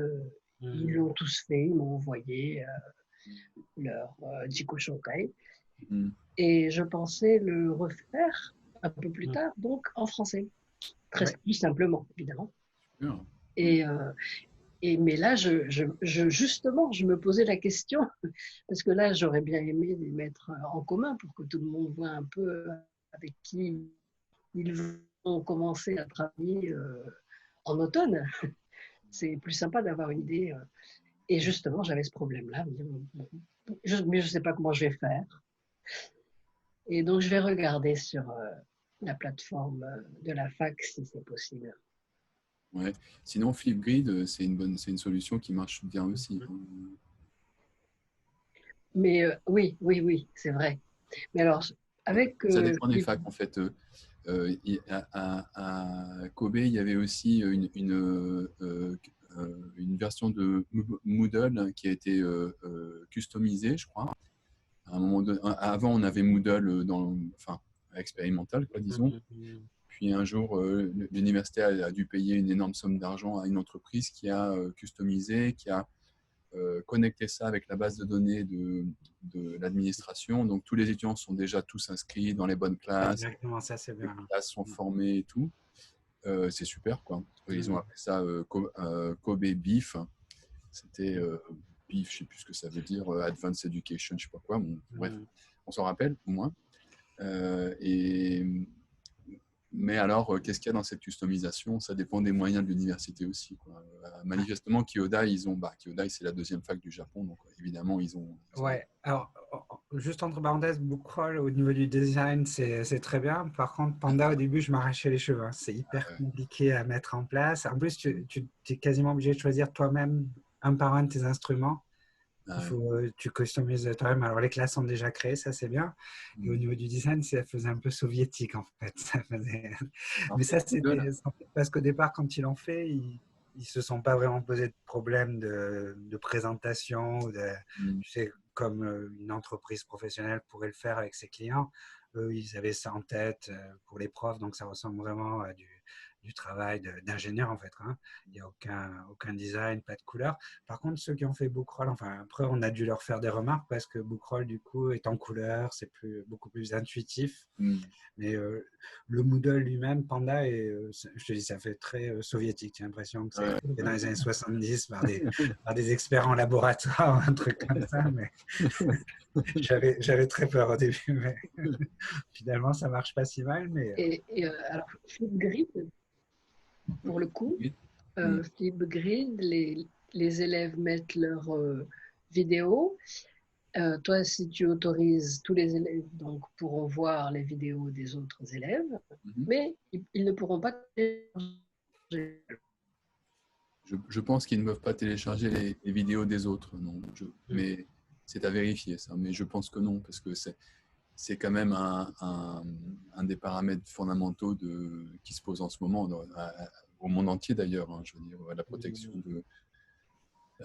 Ils l'ont tous fait, ils m'ont envoyé leur Jiko Shokai. Et je pensais le refaire un peu plus tard, donc en français. Très plus simplement, évidemment. Et, mais là, justement, je me posais la question, parce que là, j'aurais bien aimé les mettre en commun pour que tout le monde voit un peu avec qui ils vont commencer à travailler en automne. C'est plus sympa d'avoir une idée. Et justement, j'avais ce problème-là. Mais je ne sais pas comment je vais faire. Et donc, je vais regarder sur la plateforme de la fac si c'est possible. Ouais. Sinon, Flipgrid, c'est une solution qui marche bien aussi. Mais oui, c'est vrai. Mais alors, avec Ça dépend des facs, en fait. À Kobe, il y avait aussi une version de Moodle qui a été customisée, je crois. À un moment avant, on avait Moodle expérimental, quoi, disons. Puis un jour, l'université a dû payer une énorme somme d'argent à une entreprise qui a customisé, qui a connecté ça avec la base de données de l'administration. Donc tous les étudiants sont déjà tous inscrits dans les bonnes classes. Exactement, ça c'est bien. Les classes sont formées et tout. C'est super, quoi. Ils ont appelé ça Kobe BIF. C'était BIF, je ne sais plus ce que ça veut dire, Advanced Education, je ne sais pas quoi. Bon, bref, on s'en rappelle au moins. Et Mais alors, qu'est-ce qu'il y a dans cette customisation? Ça dépend des moyens de l'université aussi, quoi. Manifestement, Kyodai, Kyodai, c'est la deuxième fac du Japon, donc évidemment, ils ont. Ouais, alors, juste entre parenthèses, Bookroll, au niveau du design, c'est très bien. Par contre, Panda, au début, je m'arrachais les cheveux, hein. C'est hyper compliqué à mettre en place. En plus, tu es quasiment obligé de choisir toi-même un par un tes instruments. Tu customises toi-même. Alors, les classes sont déjà créées, ça c'est bien. Et au niveau du design, ça faisait un peu soviétique en fait. Mais ça, c'était parce qu'au départ, quand ils l'ont fait, ils ne se sont pas vraiment posé de problème de présentation. Tu sais, comme une entreprise professionnelle pourrait le faire avec ses clients. Eux, ils avaient ça en tête pour les profs, donc ça ressemble vraiment à du travail d'ingénieur en fait, hein. Il n'y a aucun design, pas de couleur. Par contre, ceux qui ont fait Bookroll, enfin après on a dû leur faire des remarques parce que Bookroll du coup est en couleur, c'est beaucoup plus intuitif. Mais le Moodle lui-même, Panda, je te dis, ça fait très soviétique. J'ai l'impression que c'est dans les années 70 par des experts en laboratoire, un truc comme ça. Mais j'avais très peur au début, mais finalement ça marche pas si mal. Mais alors Flipgrid, pour le coup, Flipgrid, les élèves mettent leurs vidéos. Toi, si tu autorises, tous les élèves donc, pourront voir les vidéos des autres élèves, mais ils ne pourront pas télécharger. Je pense qu'ils ne peuvent pas télécharger les vidéos des autres, non. Mais c'est à vérifier ça. Mais je pense que non, parce que c'est quand même un des paramètres fondamentaux qui se pose en ce moment, au monde entier d'ailleurs. Hein, je veux dire, la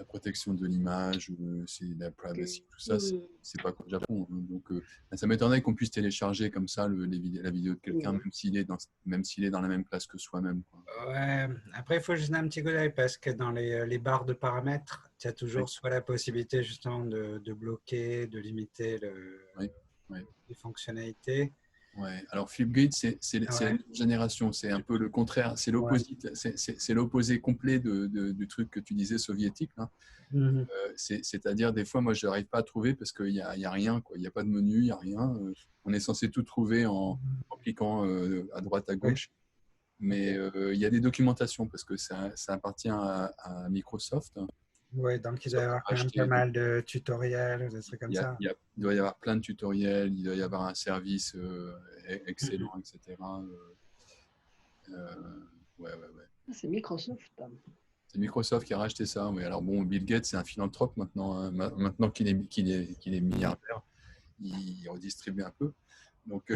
protection de l'image, c'est la privacy, tout ça, c'est pas comme le Japon. Hein. Donc, ça m'étonnerait qu'on puisse télécharger comme ça la vidéo de quelqu'un, même s'il est dans la même classe que soi-même. Ouais. Après, il faut juste un petit coup d'œil parce que dans les barres de paramètres, tu as toujours soit la possibilité justement de bloquer, de limiter les fonctionnalités. Ouais. Alors Flipgrid, c'est la nouvelle génération, c'est un peu le contraire, c'est l'opposé complet du truc que tu disais soviétique. Là. C'est-à-dire, des fois, moi, je n'arrive pas à trouver parce qu'il n'y a rien, quoi. Il n'y a pas de menu, il n'y a rien. On est censé tout trouver en cliquant à droite, à gauche. Mais il y a des documentations parce que ça appartient à Microsoft. Oui, donc il doit y avoir quand même pas mal de tutoriels, des trucs comme ça. Il doit y avoir plein de tutoriels, il doit y avoir un service excellent, etc. Ouais. C'est Microsoft. C'est Microsoft qui a racheté ça. Oui. Alors bon, Bill Gates, c'est un philanthrope maintenant. Hein. Maintenant qu'il est milliardaire, il redistribue un peu. Donc,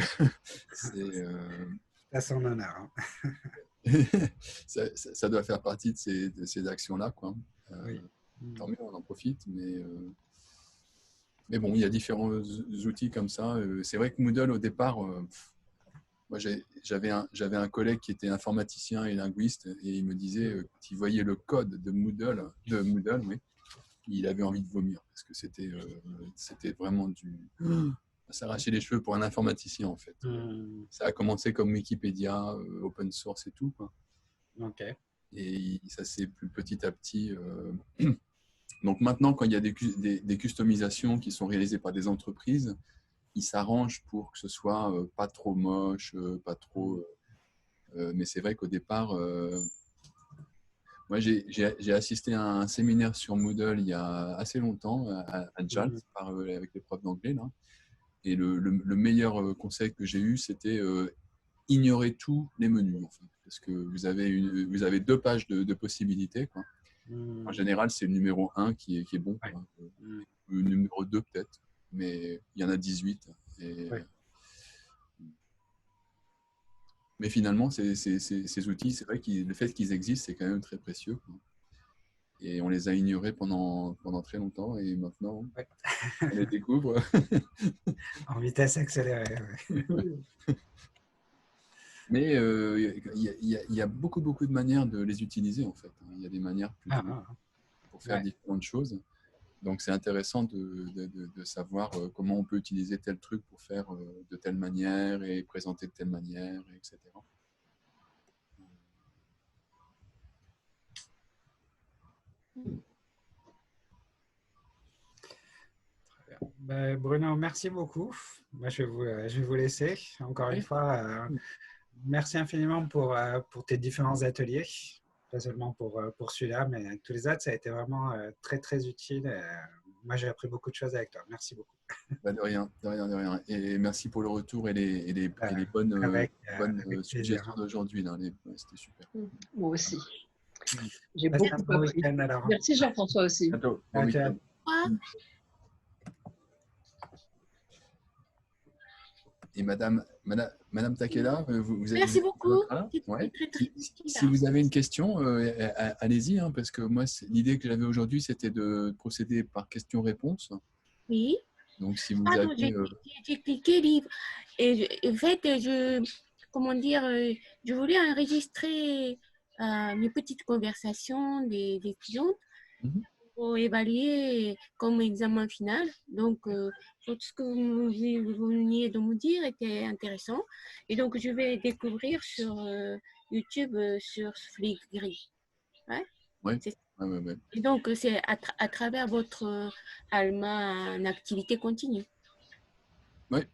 c'est... À son honneur. Hein. ça doit faire partie de ces actions-là, quoi. Oui. Tant mieux, on en profite, mais bon, il y a différents outils comme ça. C'est vrai que Moodle, au départ, moi, j'avais un collègue qui était informaticien et linguiste, et il me disait, quand il voyait le code de Moodle, oui, il avait envie de vomir, parce que c'était vraiment s'arracher les cheveux pour un informaticien, en fait. Ça a commencé comme Wikipédia, open source et tout, quoi. Ok. Et ça s'est petit à petit... Donc maintenant, quand il y a des customisations qui sont réalisées par des entreprises, ils s'arrangent pour que ce soit pas trop moche, pas trop... mais c'est vrai qu'au départ, moi j'ai assisté à un séminaire sur Moodle il y a assez longtemps à JALT avec les profs d'anglais. Là. Et le meilleur conseil que j'ai eu, c'était ignorer tous les menus. En fait, parce que vous avez 2 pages de possibilités. Quoi. En général, c'est le numéro 1 qui est bon. Quoi. Le numéro 2 peut-être, mais il y en a 18. Mais finalement, ces outils, c'est vrai que le fait qu'ils existent, c'est quand même très précieux. Quoi. Et on les a ignorés pendant très longtemps, et maintenant, on les découvre. En vitesse accélérée. Mais il y a beaucoup de manières de les utiliser, en fait. Il y a des manières pour faire différentes choses. Donc, c'est intéressant de savoir comment on peut utiliser tel truc pour faire de telle manière et présenter de telle manière, etc. Bruno, merci beaucoup. Moi, je vais vous laisser. Encore une fois, merci infiniment pour tes différents ateliers. Pas seulement pour celui-là, mais tous les autres, ça a été vraiment très, très utile. Moi, j'ai appris beaucoup de choses avec toi. Merci beaucoup. Bah, de rien, de rien, de rien. Et merci pour le retour et les bonnes, Avec plaisir. suggestions d'aujourd'hui. Ouais, c'était super. Moi aussi. J'ai Passe un beaucoup bon appris. week-end alors. Merci Jean-François aussi. À bientôt. Bon Ciao, week-end. ciao. Et Madame Takela, vous êtes Merci beaucoup. là? Ouais. Très, très Si vous avez une question, allez-y, hein, parce que moi, l'idée que j'avais aujourd'hui, c'était de procéder par question-réponse. Oui. Donc, si vous Pardon, avez… j'ai cliqué livre. En fait, comment dire, je voulais enregistrer mes petites conversations des étudiantes Mhm. pour évaluer comme examen final. Donc, tout ce que vous veniez de me dire était intéressant. Et donc, je vais découvrir sur YouTube, sur Flickr. Ouais. Ouais. C'est- Ouais. Et donc, c'est à travers votre Alma en activité continue. Ouais.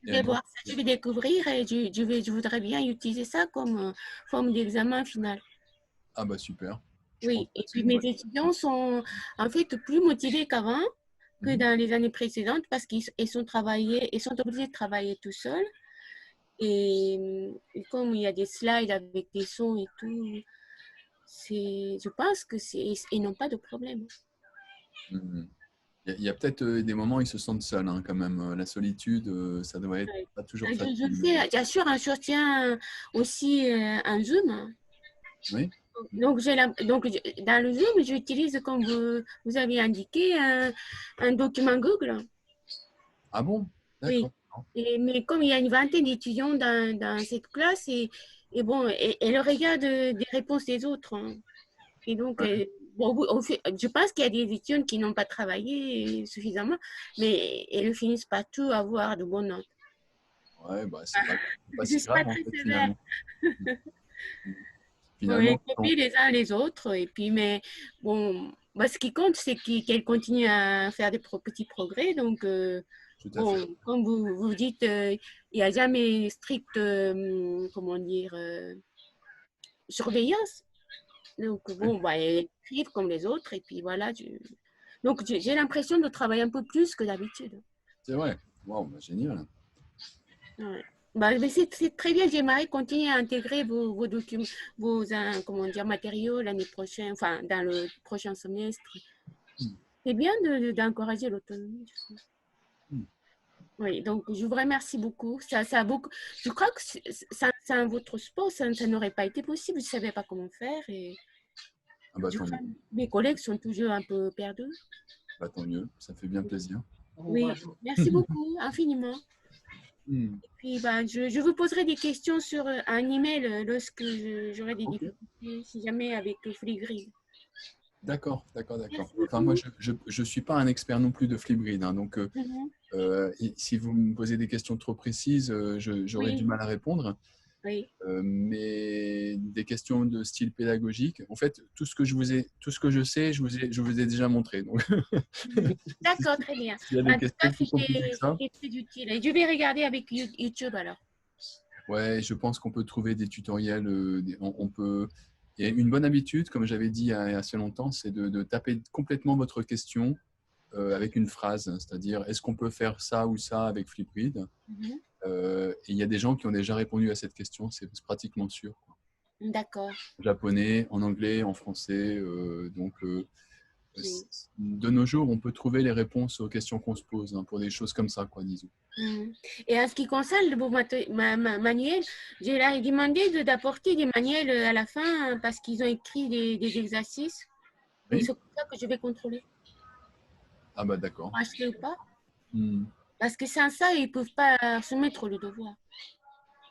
Je vais voir ça, je vais découvrir et je voudrais bien utiliser ça comme forme d'examen final. Ah bah super. Oui, et puis mes étudiants sont en fait plus motivés qu'avant, que dans les années précédentes, parce qu'ils sont obligés de travailler tout seuls. Et comme il y a des slides avec des sons et tout, je pense que ils n'ont pas de problème. Il y a peut-être des moments où ils se sentent seuls, hein, quand même. La solitude, ça doit être pas toujours facile. J'assure un soutien aussi en Zoom. Oui. Donc, dans le Zoom, j'utilise, comme vous avez indiqué, un document Google. Ah bon? D'accord. Oui. Mais comme il y a une vingtaine d'étudiants dans cette classe, et bon, et le regard des réponses des autres. Hein. Et donc, je pense qu'il y a des étudiants qui n'ont pas travaillé suffisamment, mais ils ne finissent pas tous à avoir de bonnes notes. Ouais, bah, c'est pas si grave, en fait, finalement. Oui, copient les uns les autres. Et puis, mais bon, bah, ce qui compte, c'est qu'elles continuent à faire des petits progrès. Donc, bon, comme vous dites, il n'y a jamais stricte, comment dire, surveillance. Donc, bon, bah, elles écrivent comme les autres. Et puis, voilà. Donc, j'ai l'impression de travailler un peu plus que d'habitude. C'est vrai. Wow, bah, génial. Ouais. Bah, mais c'est très bien. J'aimerais continuer à intégrer vos documents, vos comment dire, matériaux l'année prochaine, enfin, dans le prochain semestre. C'est bien d'encourager l'autonomie. Oui, donc je vous remercie beaucoup. Je crois que c'est votre sport, ça n'aurait pas été possible. Je ne savais pas comment faire. Et mes collègues sont toujours un peu perdus. Bah, tant mieux, ça fait bien plaisir. Oui, merci beaucoup, infiniment. Et puis, je vous poserai des questions sur un email lorsque j'aurai des difficultés, si jamais avec Flipgrid. D'accord. Enfin, moi, je suis pas un expert non plus de Flipgrid, hein, donc si vous me posez des questions trop précises, j'aurai du mal à répondre. Oui. Mais des questions de style pédagogique, en fait, tout ce que je sais, je vous ai déjà montré. D'accord, très bien. Il y a des questions plus compliquées que ça. C'est très utile. Et je vais regarder avec YouTube alors. Ouais, je pense qu'on peut trouver des tutoriels. Il y a une bonne habitude, comme j'avais dit il y a assez longtemps, c'est de taper complètement votre question avec une phrase, c'est-à-dire est-ce qu'on peut faire ça ou ça avec Flipgrid. Et il y a des gens qui ont déjà répondu à cette question, c'est pratiquement sûr. D'accord. En japonais, en anglais, en français. De nos jours, on peut trouver les réponses aux questions qu'on se pose pour des choses comme ça, quoi, disons. Et en ce qui concerne vos manuels, j'ai leur demandé d'apporter des manuels à la fin parce qu'ils ont écrit des exercices. Donc, c'est pour ça que je vais contrôler. Ah bah d'accord. Acheter ou pas. Parce que sans ça, ils ne peuvent pas soumettre le devoir.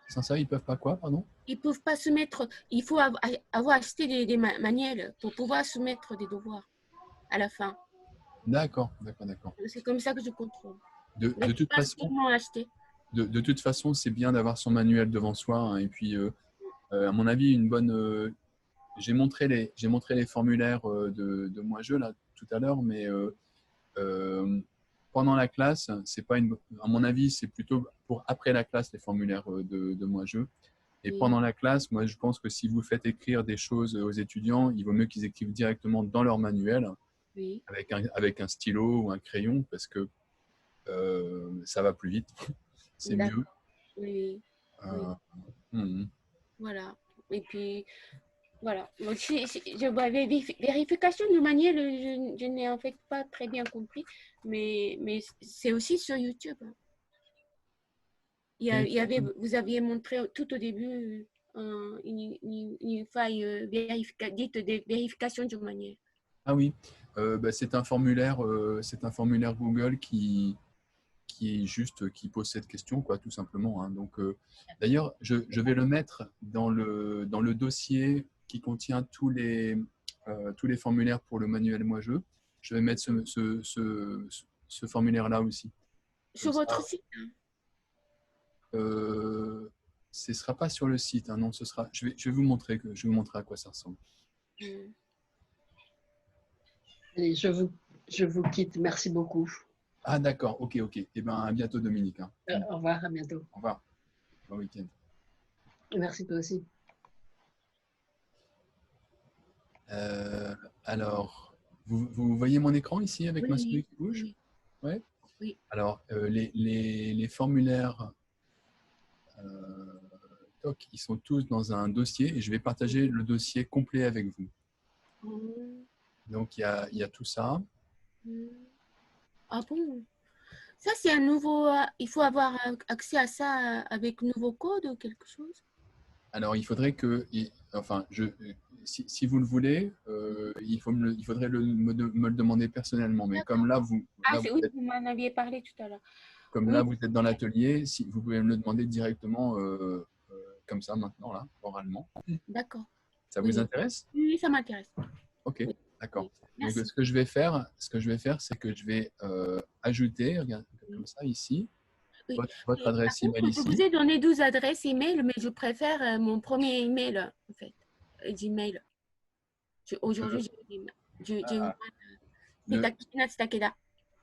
Sans ça, ils ne peuvent pas quoi, pardon? Ils ne peuvent pas soumettre. Il faut avoir acheté des manuels pour pouvoir soumettre des devoirs à la fin. D'accord. C'est comme ça que je contrôle. De toute façon, c'est bien d'avoir son manuel devant soi. Hein, et puis, à mon avis, j'ai montré les formulaires de moi jeu là tout à l'heure, mais pendant la classe, c'est pas à mon avis, c'est plutôt pour après la classe les formulaires de moi jeu. Et Oui. pendant la classe, moi, je pense que si vous faites écrire des choses aux étudiants, il vaut mieux qu'ils écrivent directement dans leur manuel Oui. avec un stylo ou un crayon parce que ça va plus vite. C'est mieux. D'accord. Oui. Oui. Euh, hum, Voilà. Et puis, voilà. Moi, vérification de manuel, je n'ai en fait pas très bien compris, mais c'est aussi sur YouTube, hein. et- Vous aviez montré tout au début une faille dite de vérification du manuel. ah oui, bah, c'est un formulaire Google qui est juste qui pose cette question, quoi, tout simplement, hein. Donc, d'ailleurs, je vais le mettre dans le dossier qui contient tous les formulaires pour le manuel Moi Je. Je vais mettre ce formulaire-là aussi. Comme Sur ça, votre site, hein. ce ne sera pas sur le site, hein, non, ce sera. Je vais vous montrer à quoi ça ressemble. Mm. Allez, je vous quitte. Merci beaucoup. Ah, d'accord, ok, ok. Eh bien, à bientôt, Dominique, hein. Au revoir, à bientôt. Au revoir. Bon week-end. Merci toi aussi. Alors, vous voyez mon écran ici avec ma souris Oui, qui bouge? oui, Ouais. oui. Alors, les formulaires, TOC, ils sont tous dans un dossier et je vais partager le dossier complet avec vous. Mm. Donc, il y a tout ça. Mm. Ah bon? Ça, c'est un nouveau. Il faut avoir accès à ça avec nouveau code ou quelque chose? Alors, il faudrait que, enfin, si vous le voulez, il faudrait me le demander personnellement. Mais D'accord. Ah, oui, êtes, vous m'en aviez parlé tout à l'heure. comme là, Oui, vous êtes dans l'atelier, si, vous pouvez me le demander directement, comme ça, maintenant, là, oralement. d'accord. Ça vous Oui, intéresse? oui, ça m'intéresse. Ok, Oui, d'accord. oui. Donc, Merci. ce que je vais faire, c'est que je vais ajouter, regarde, Oui. comme ça, ici, Oui. votre Et par adresse email contre, je vous ici. ai donné 12 adresses email, mais je préfère mon premier email, en fait, Gmail. Aujourd'hui, j'ai Ah, le- Takina Takeda.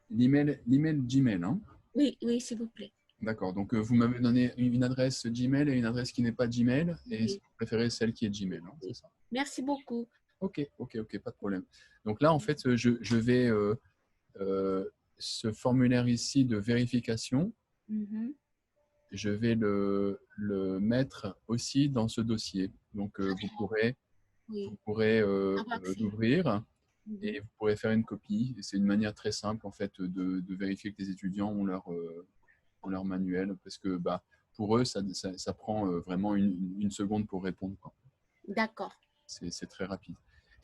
l'email Gmail, hein? Oui, oui, s'il vous plaît. D'accord. Donc, vous m'avez donné une adresse Gmail et une adresse qui n'est pas Gmail, et Oui, vous préférez celle qui est Gmail, hein, c'est oui. ça? Merci beaucoup. Ok, ok, ok, pas de problème. Donc là, en fait, je vais euh, ce formulaire ici de vérification, Mhm. je vais le mettre aussi dans ce dossier. Donc, vous Oui, pourrez avoir accès. l'ouvrir Mhm. et vous pourrez faire une copie. Et c'est une manière très simple, en fait, de vérifier que les étudiants ont leur manuel, parce que bah, pour eux, ça prend vraiment une seconde pour répondre, quoi. D'accord. C'est très rapide.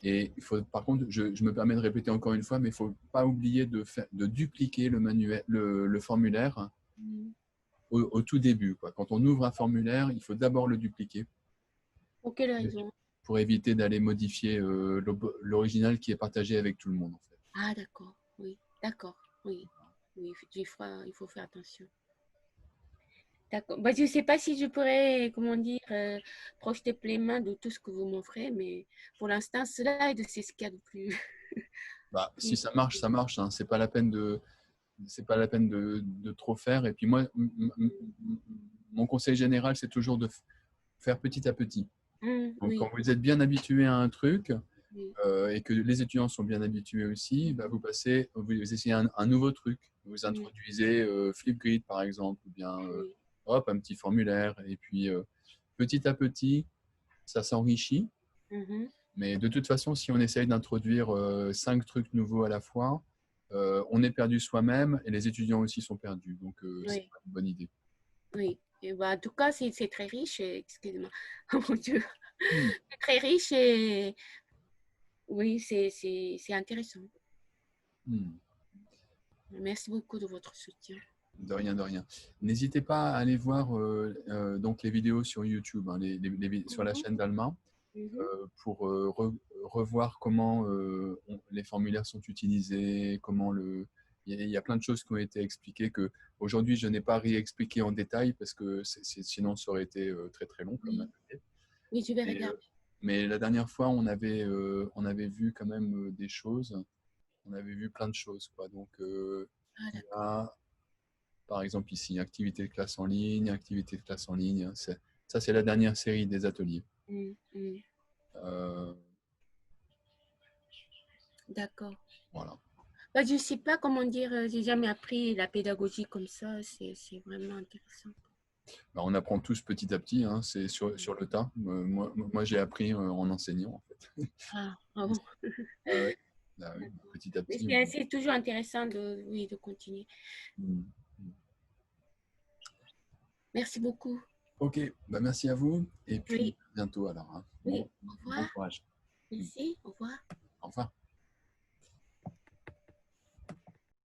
Et il faut, par contre, je me permets de répéter encore une fois, mais il ne faut pas oublier de dupliquer le manuel, le formulaire Mhm. au tout début, quoi. Quand on ouvre un formulaire, il faut d'abord le dupliquer Pour quelle raison? pour éviter d'aller modifier l'original qui est partagé avec tout le monde, en fait. Ah, d'accord. Oui, d'accord. Oui, oui, il faut faire attention. D'accord. Bah, je ne sais pas si je pourrais, comment dire, projeter pleinement de tout ce que vous m'offrez, mais pour l'instant, cela, c'est ce qu'il y a de plus. Bah, si plus- ça marche, ça marche, hein. C'est pas la peine c'est pas la peine de trop faire. Et puis moi, mon conseil général, c'est toujours de faire petit à petit. Donc, quand Oui, vous êtes bien habitué à un truc oui, et que les étudiants sont bien habitués aussi, bah, vous essayez un nouveau truc. Vous introduisez Flipgrid, par exemple, ou bien oui. hop, un petit formulaire. Et puis, petit à petit, ça s'enrichit. Mhm. Mais de toute façon, si on essaye d'introduire 5 trucs nouveaux à la fois, on est perdu soi-même et les étudiants aussi sont perdus. Donc, c'est Oui, pas une bonne idée. oui. Et bah, en tout cas, c'est très riche. Excusez-moi. Oh mon Dieu. Hmm. C'est très riche et oui, c'est intéressant. Hmm. Merci beaucoup de votre soutien. De rien, de rien. N'hésitez pas à aller voir donc les vidéos sur YouTube, hein, sur la Mhm, chaîne d'Alma, mhm. pour revoir comment les formulaires sont utilisés, il y a plein de choses qui ont été expliquées que aujourd'hui je n'ai pas réexpliqué en détail parce que sinon ça aurait été très très long comme Oui, atelier. oui, je vais Mais, regarder. mais la dernière fois on avait vu quand même des choses, on avait vu plein de choses, quoi. Donc Ah, il y d'accord. a par exemple ici activité de classe en ligne, activité de classe en ligne, Ça, c'est la dernière série des ateliers. Mm. Euh, D'accord. voilà. Bah, je ne sais pas comment dire, j'ai jamais appris la pédagogie comme ça, c'est vraiment intéressant. Bah, on apprend tous petit à petit, hein, c'est sur le tas. Moi j'ai appris en enseignant, en fait. Ah, ah bon. Ah ouais. Ah oui, petit à Mais petit. c'est toujours intéressant oui, de continuer. Mm. Merci beaucoup. Ok, bah, merci à vous et puis Oui, à bientôt alors. Hein. oui, au Bon revoir. courage. Merci, au revoir. Au revoir.